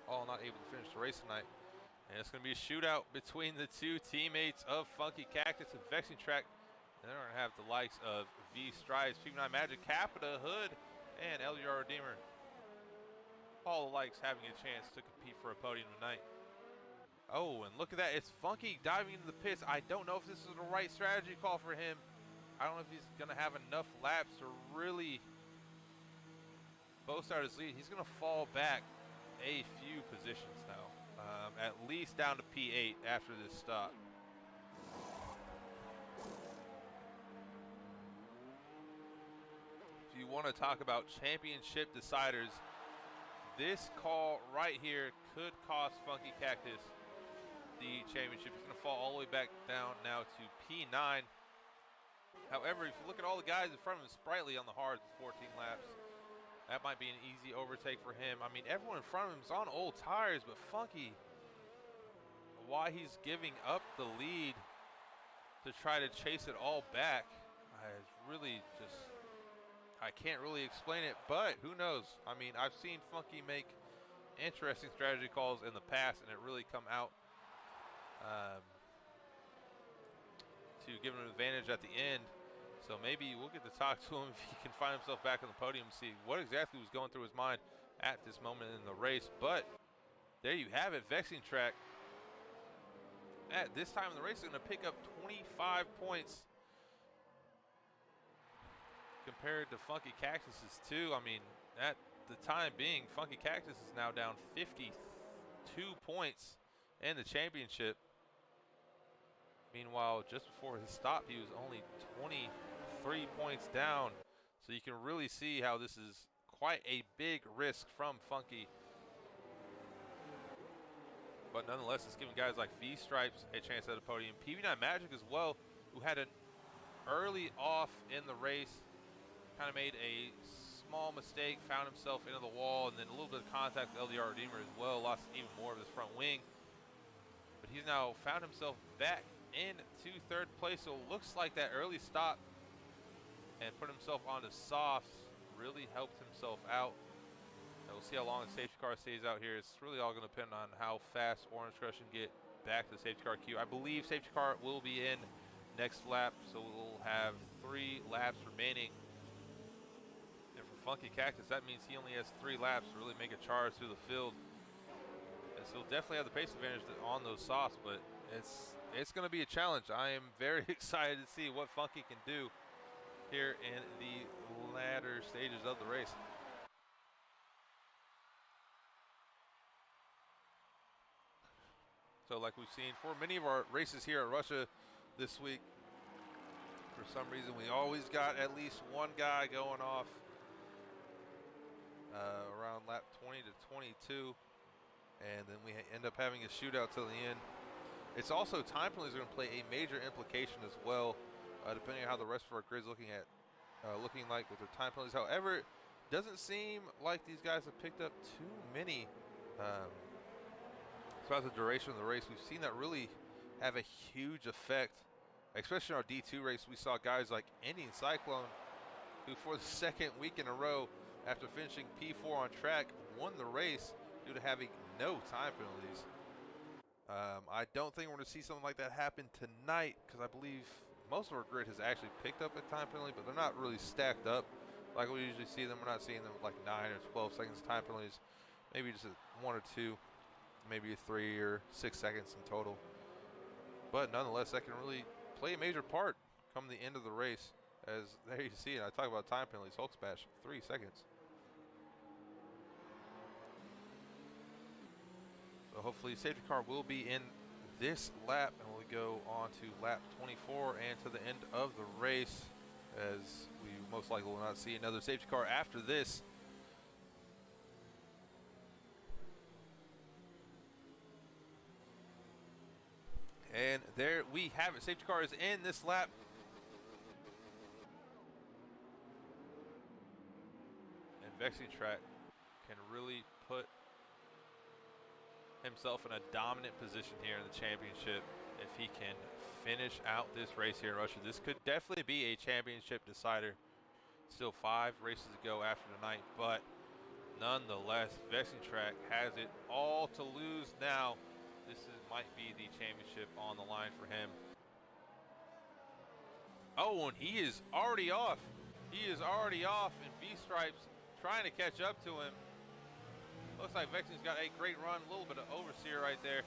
all not able to finish the race tonight. And it's going to be a shootout between the two teammates of Funky Cactus and Vexing Track. And then we're going to have the likes of V-Stripes, PB9 Magic, Capita, Hood, and LDR Redeemer. All the likes having a chance to compete for a podium tonight. Oh, and look at that. It's Funky diving into the pits. I don't know if this is the right strategy call for him. I don't know if he's going to have enough laps to really boast out his lead. He's going to fall back a few positions now, at least down to P8 after this stop. If you want to talk about championship deciders, this call right here could cost Funky Cactus the championship. He's going to fall all the way back down now to P9. However, if you look at all the guys in front of him, Sprightly on the hards with 14 laps, that might be an easy overtake for him. I mean, everyone in front of him is on old tires, but Funky, why he's giving up the lead to try to chase it all back, is really just, I can't really explain it, but who knows? I mean, I've seen Funky make interesting strategy calls in the past, and it really come out to give him an advantage at the end. So maybe we'll get to talk to him if he can find himself back on the podium and see what exactly was going through his mind at this moment in the race. But there you have it, Vexing Track. At this time in the race, is going to pick up 25 points compared to Funky Cactus's 2. I mean, at the time being, Funky Cactus is now down 52 points in the championship. Meanwhile, just before his stop, he was only 23 points down. So you can really see how this is quite a big risk from Funky. But nonetheless, it's giving guys like V-Stripes a chance at the podium. PB9 Magic as well, who had an early off in the race, kind of made a small mistake, found himself into the wall, and then a little bit of contact with LDR Redeemer as well, lost even more of his front wing. But he's now found himself back into 3rd place, so it looks like that early stop and put himself onto softs really helped himself out. And we'll see how long the safety car stays out here. It's really all going to depend on how fast Orange Crush can get back to the safety car queue. I believe safety car will be in next lap, so we'll have 3 laps remaining. And for Funky Cactus, that means he only has 3 laps to really make a charge through the field. And so he'll definitely have the pace advantage on those softs, but it's going to be a challenge. I am very excited to see what Funky can do here in the latter stages of the race. So like we've seen for many of our races here at Russia this week, for some reason we always got at least one guy going off around lap 20 to 22. and then we end up having a shootout till the end. It's also time penalties are going to play a major implication as well, depending on how the rest of our grid's looking like with their time penalties. However, it doesn't seem like these guys have picked up too many throughout the duration of the race. We've seen that really have a huge effect, especially in our D2 race. We saw guys like Indian Cyclone, who for the second week in a row, after finishing P4 on track, won the race due to having no time penalties. I don't think we're going to see something like that happen tonight, because I believe most of our grid has actually picked up a time penalty, but they're not really stacked up like we usually see them. We're not seeing them with like 9 or 12 seconds time penalties, maybe just 1 or 2, maybe 3 or 6 seconds in total. But nonetheless, that can really play a major part come the end of the race. As there you see it, I talk about time penalties. Hulk smash, 3 seconds. So hopefully safety car will be in this lap, and we'll go on to lap 24 and to the end of the race, as we most likely will not see another safety car after this. And there we have it. Safety car is in this lap. And Vexing Track can really put himself in a dominant position here in the championship if he can finish out this race here in Russia. This could definitely be a championship decider. Still 5 races to go after tonight, but nonetheless, Vexing Track has it all to lose now. Might be the championship on the line for him. Oh, and he is already off. He is already off, and V-Stripes trying to catch up to him. Looks like Vexing's got a great run. A little bit of overseer right there.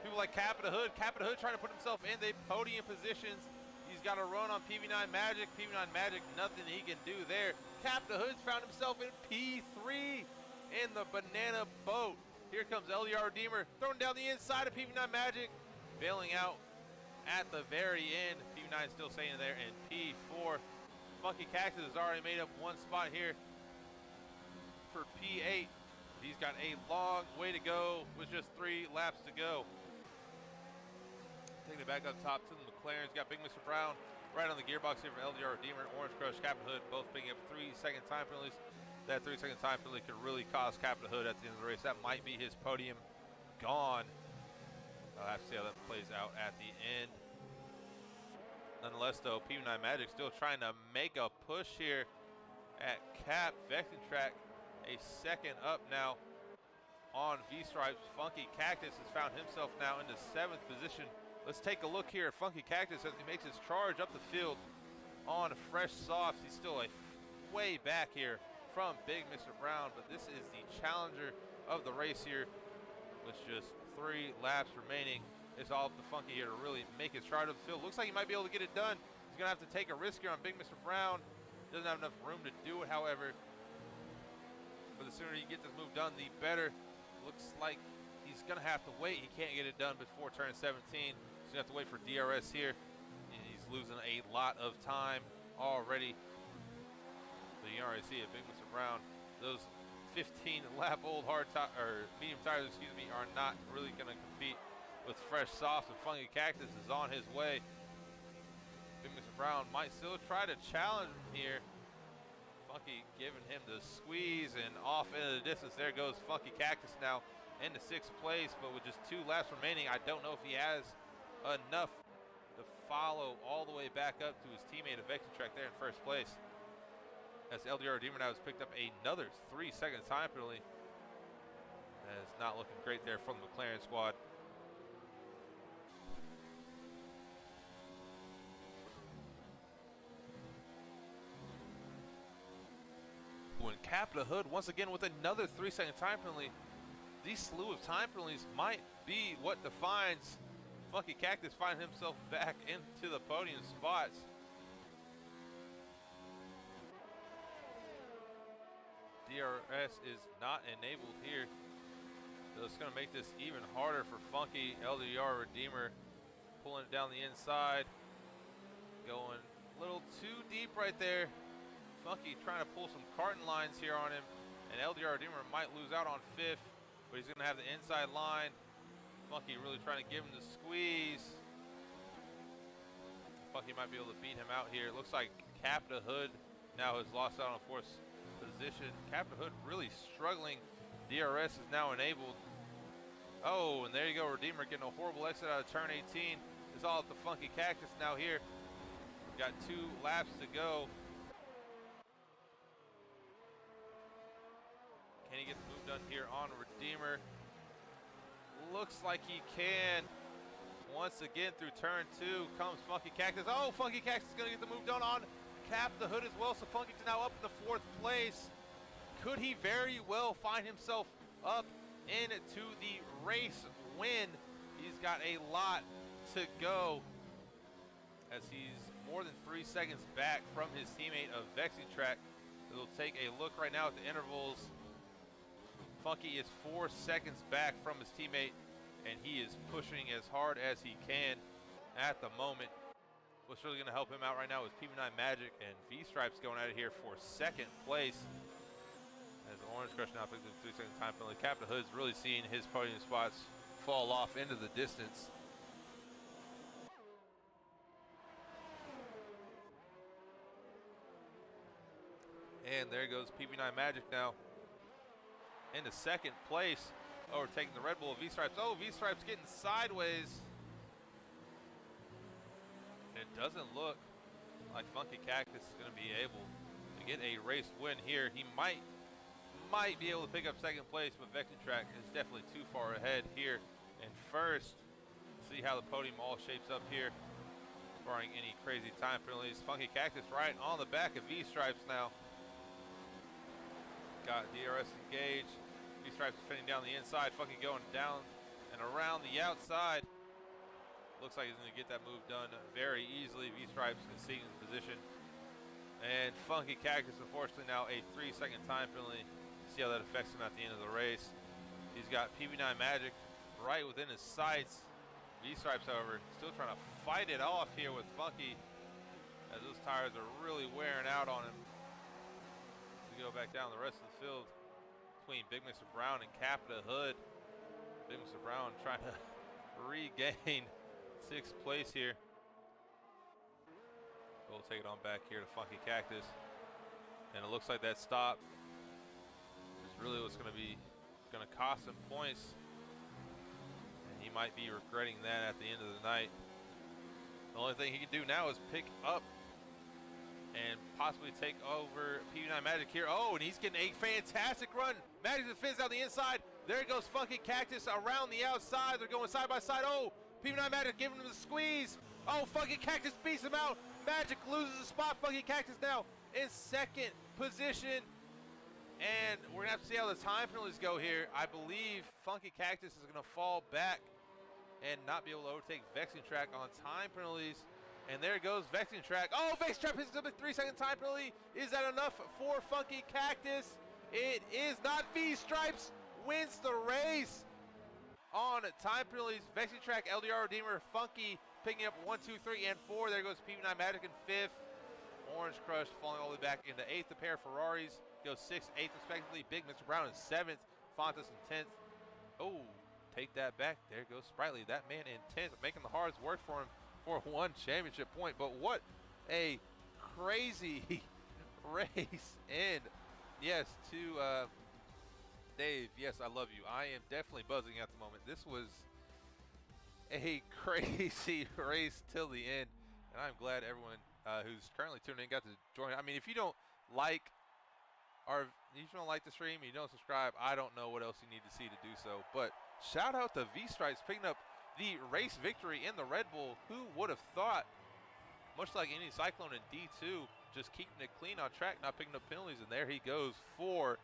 People like Capita Hood. Capita Hood trying to put himself in the podium positions. He's got a run on PV9 Magic. PV9 Magic, nothing he can do there. Capita Hood's found himself in P3 in the banana boat. Here comes LDR Redeemer, throwing down the inside of PV9 Magic, bailing out at the very end. PV9 still staying there in P4. Funky Cactus has already made up 1 spot here for P8. He's got a long way to go with just 3 laps to go. Taking it back up top to the McLaren's. Got Big Mr. Brown right on the gearbox here for LDR Redeemer and Orange Crush. Captain Hood both picking up 3-second time penalties. That 3-second time penalty could really cost Captain Hood at the end of the race. That might be his podium gone. I'll have to see how that plays out at the end. Nonetheless, though, PV9 Magic still trying to make a push here at Cap. Vexing Track a second up now on V-Stripes. Funky Cactus has found himself now in the 7th position. Let's take a look here at Funky Cactus as he makes his charge up the field on fresh softs. He's still way back here from Big Mr. Brown, but this is the challenger of the race here with just 3 laps remaining. It's all up to Funky here to really make his stride up the field. Looks like he might be able to get it done. He's gonna have to take a risk here on Big Mr. Brown. Doesn't have enough room to do it, however. But the sooner he gets this move done, the better. Looks like he's gonna have to wait. He can't get it done before turn 17. He's gonna have to wait for DRS here. And he's losing a lot of time already. So you already see it, Big Mr. Brown. Those 15-lap-old medium tires, are not really going to compete with fresh softs. And Funky Cactus is on his way. Big Mr. Brown might still try to challenge him here. Funky giving him the squeeze, and off into the distance. There goes Funky Cactus now into 6th place, but with just 2 laps remaining, I don't know if he has enough to follow all the way back up to his teammate at Vexing Track there in 1st place. As LDR Redeemer now has picked up another 3-second time penalty. That is not looking great there from the McLaren squad. When Capita Hood once again with another 3-second time penalty. These slew of time penalties might be what defines Funky Cactus finding himself back into the podium spots. DRS is not enabled here, so it's going to make this even harder for Funky. LDR Redeemer pulling it down the inside, going a little too deep right there. Funky trying to pull some carton lines here on him, and LDR Redeemer might lose out on 5th, but he's going to have the inside line. Funky really trying to give him the squeeze. Funky might be able to beat him out here. It looks like Capta Hood now has lost out on fourth position. Capta Hood really struggling. DRS is now enabled. Oh, and there you go. Redeemer getting a horrible exit out of turn 18. It's all at the Funky Cactus now here. We've got 2 laps to go. Can he get the move done here on Redeemer? Looks like he can. Once again through turn 2 comes Funky Cactus. Oh, Funky Cactus is going to get the move done on Capta Hood as well. So Funky's now up in the 4th place. Could he very well find himself up into the race win? He's got a lot to go as he's more than 3 seconds back from his teammate of Vexing Track. We'll take a look right now at the intervals. Funky is 4 seconds back from his teammate, and he is pushing as hard as he can at the moment. What's really going to help him out right now is PP9 Magic and V-Stripes going out of here for 2nd place. As Orange Crush now picks up 3-second time penalty. Capta Hood's really seeing his podium spots fall off into the distance. And there goes PP9 Magic now into 2nd place, overtaking the Red Bull of V-Stripes. Oh, V-Stripes getting sideways. And it doesn't look like Funky Cactus is going to be able to get a race win here. He might be able to pick up 2nd place, but Vexing Track is definitely too far ahead here in 1st. See how the podium all shapes up here, barring any crazy time penalties. Funky Cactus right on the back of V-Stripes now. Got DRS engaged. V-Stripes defending down the inside. Funky going down and around the outside. Looks like he's going to get that move done very easily. V-Stripes conceding the position. And Funky Cactus, unfortunately, now a 3-second time penalty. See how that affects him at the end of the race. He's got PP9 Magic right within his sights. V-Stripes, however, still trying to fight it off here with Funky, as those tires are really wearing out on him. We go back down the rest of the field between Big Mr. Brown and Capta Hood. Big Mr. Brown trying to regain 6th place here. We'll take it on back here to Funky Cactus. And it looks like that stop is really what's going to cost him points. And he might be regretting that at the end of the night. The only thing he can do now is pick up and possibly take over PP9 Magic here. Oh, and he's getting a fantastic run. Magic defends out the inside. There goes Funky Cactus around the outside. They're going side by side. Oh, PP9 Magic giving him the squeeze. Oh, Funky Cactus beats him out. Magic loses the spot. Funky Cactus now in 2nd position. And we're going to have to see how the time penalties go here. I believe Funky Cactus is going to fall back and not be able to overtake Vexing Track on time penalties. And there goes Vexing Track. Oh, Vexing Track picks up a 3-second time penalty. Is that enough for Funky Cactus? It is not. V-Stripes wins the race on time penalties. Vexing Track, LDR Redeemer, Funky picking up 1, 2, 3, and 4. There goes PP9 Magic in 5th. Orange Crush falling all the way back into 8th. The pair of Ferraris goes 6th, 8th respectively. Big Mr. Brown in 7th. Fontas in 10th. Oh, take that back. There goes Sprightly. That man in 10th, making the hards work for him for 1 championship point. But what a crazy race. And yes, to Dave, yes, I love you. I am definitely buzzing at the moment. This was a crazy race till the end, and I'm glad everyone who's currently tuning in got to join. I mean, if you don't like the stream, you don't subscribe, I don't know what else you need to see to do so. But shout out to V-Stripes picking up the race victory in the Red Bull. Who would have thought? Much like any Cyclone in D2, just keeping it clean on track, not picking up penalties, and there he goes for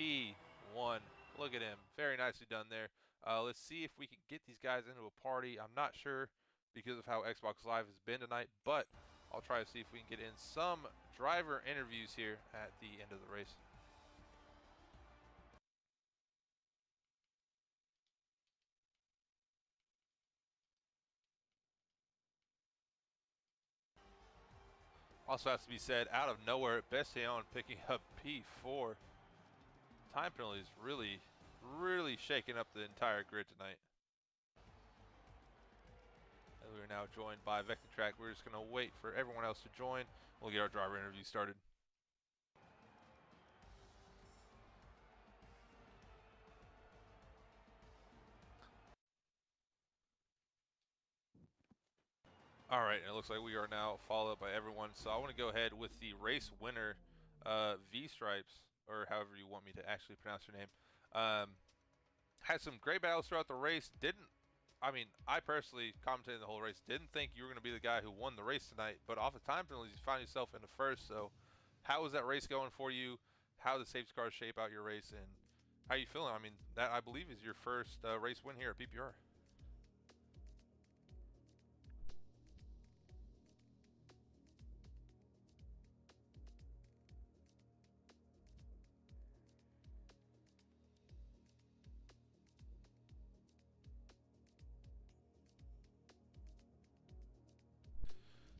P1. Look at him. Very nicely done there. Let's see if we can get these guys into a party. I'm not sure because of how Xbox Live has been tonight, but I'll try to see if we can get in some driver interviews here at the end of the race. Also has to be said, out of nowhere, Bestion picking up P4. Time penalties really really shaking up the entire grid tonight. And we are now joined by Vector Track. We're just going to wait for everyone else to join. We'll get our driver interview started. All right, and it looks like we are now followed by everyone. So I want to go ahead with the race winner, V-Stripes, or however you want me to actually pronounce your name. Had some great battles throughout the race. I personally commentated the whole race. Didn't think you were going to be the guy who won the race tonight, but off of time penalties, you found yourself in the first. So how was that race going for you? How did the safety cars shape out your race, and how are you feeling? I mean, that I believe is your first race win here at PPR.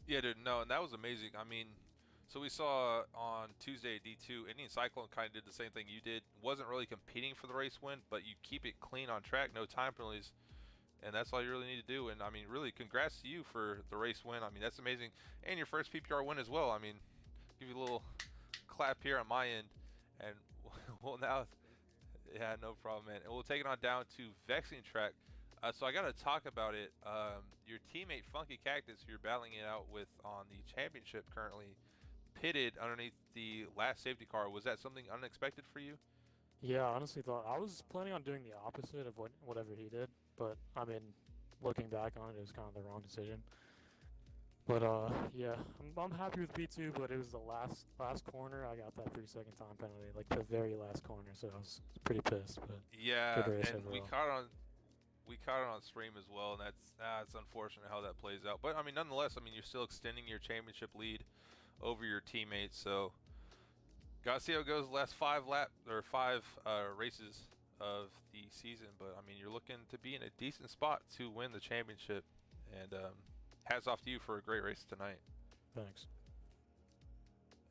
Yeah, dude, no, and that was amazing. I mean, so we saw on Tuesday at D2, Indian Cyclone kind of did the same thing you did. Wasn't really competing for the race win, but you keep it clean on track, no time penalties, and that's all you really need to do. And I mean, really, congrats to you for the race win. I mean, that's amazing, and your first PPR win as well. I mean, give you a little clap here on my end, and well now, yeah, no problem, man. And we'll take it on down to Vexing Track. So I got to talk about it. Your teammate Funky Cactus, who you're battling it out with on the championship currently, pitted underneath the last safety car. Was that something unexpected for you? Yeah, I honestly thought I was planning on doing the opposite of whatever he did, but I mean, looking back on it, it was kind of the wrong decision. But yeah, I'm happy with P2, but it was the last corner. I got that 3-second time penalty, like the very last corner, so I was pretty pissed. But Yeah, good race and overall. we caught it on stream as well, and that's unfortunate how that plays out. But I mean, nonetheless, I mean, you're still extending your championship lead over your teammates. So gotta see how it goes the last five races of the season. But I mean, you're looking to be in a decent spot to win the championship. And hats off to you for a great race tonight. Thanks.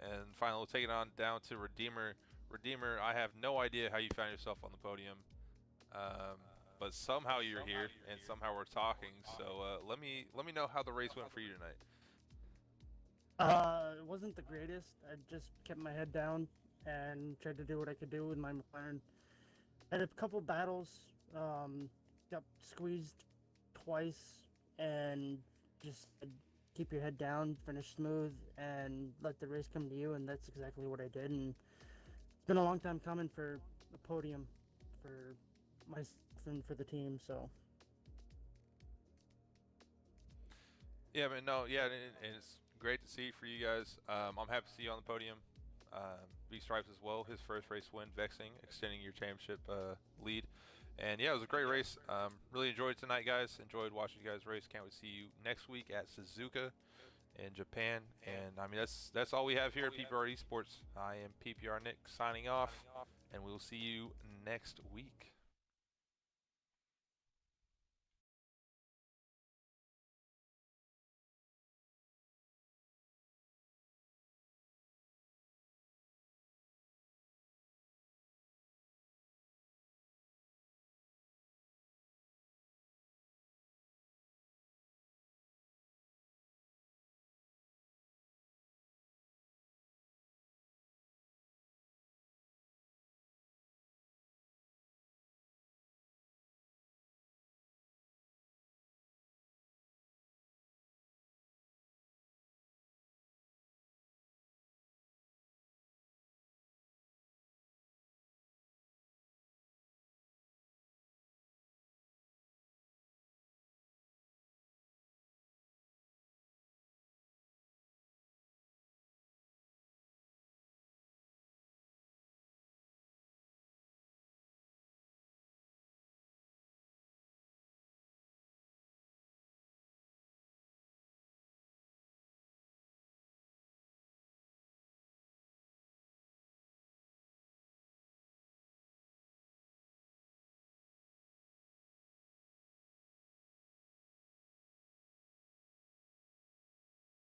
And finally, we'll take it on down to Redeemer. Redeemer, I have no idea how you found yourself on the podium. But somehow you're here, and somehow we're talking. So let me know how the race went for you tonight. It wasn't the greatest. I just kept my head down and tried to do what I could do with my McLaren. Had a couple battles, got squeezed twice, and just keep your head down, finish smooth, and let the race come to you. And that's exactly what I did. And it's been a long time coming for a podium for myself and for the team. So. Yeah, but no, yeah, and it's great to see for you guys. I'm happy to see you on the podium. V-Stripes as well, his first race win, Vexing, extending your championship lead. And yeah, it was a great race. Really enjoyed it tonight, guys. Enjoyed watching you guys race. Can't wait to see you next week at Suzuka in Japan. And I mean, that's all we have here at PPR Esports. I am PPR Nick signing off, and we will see you next week.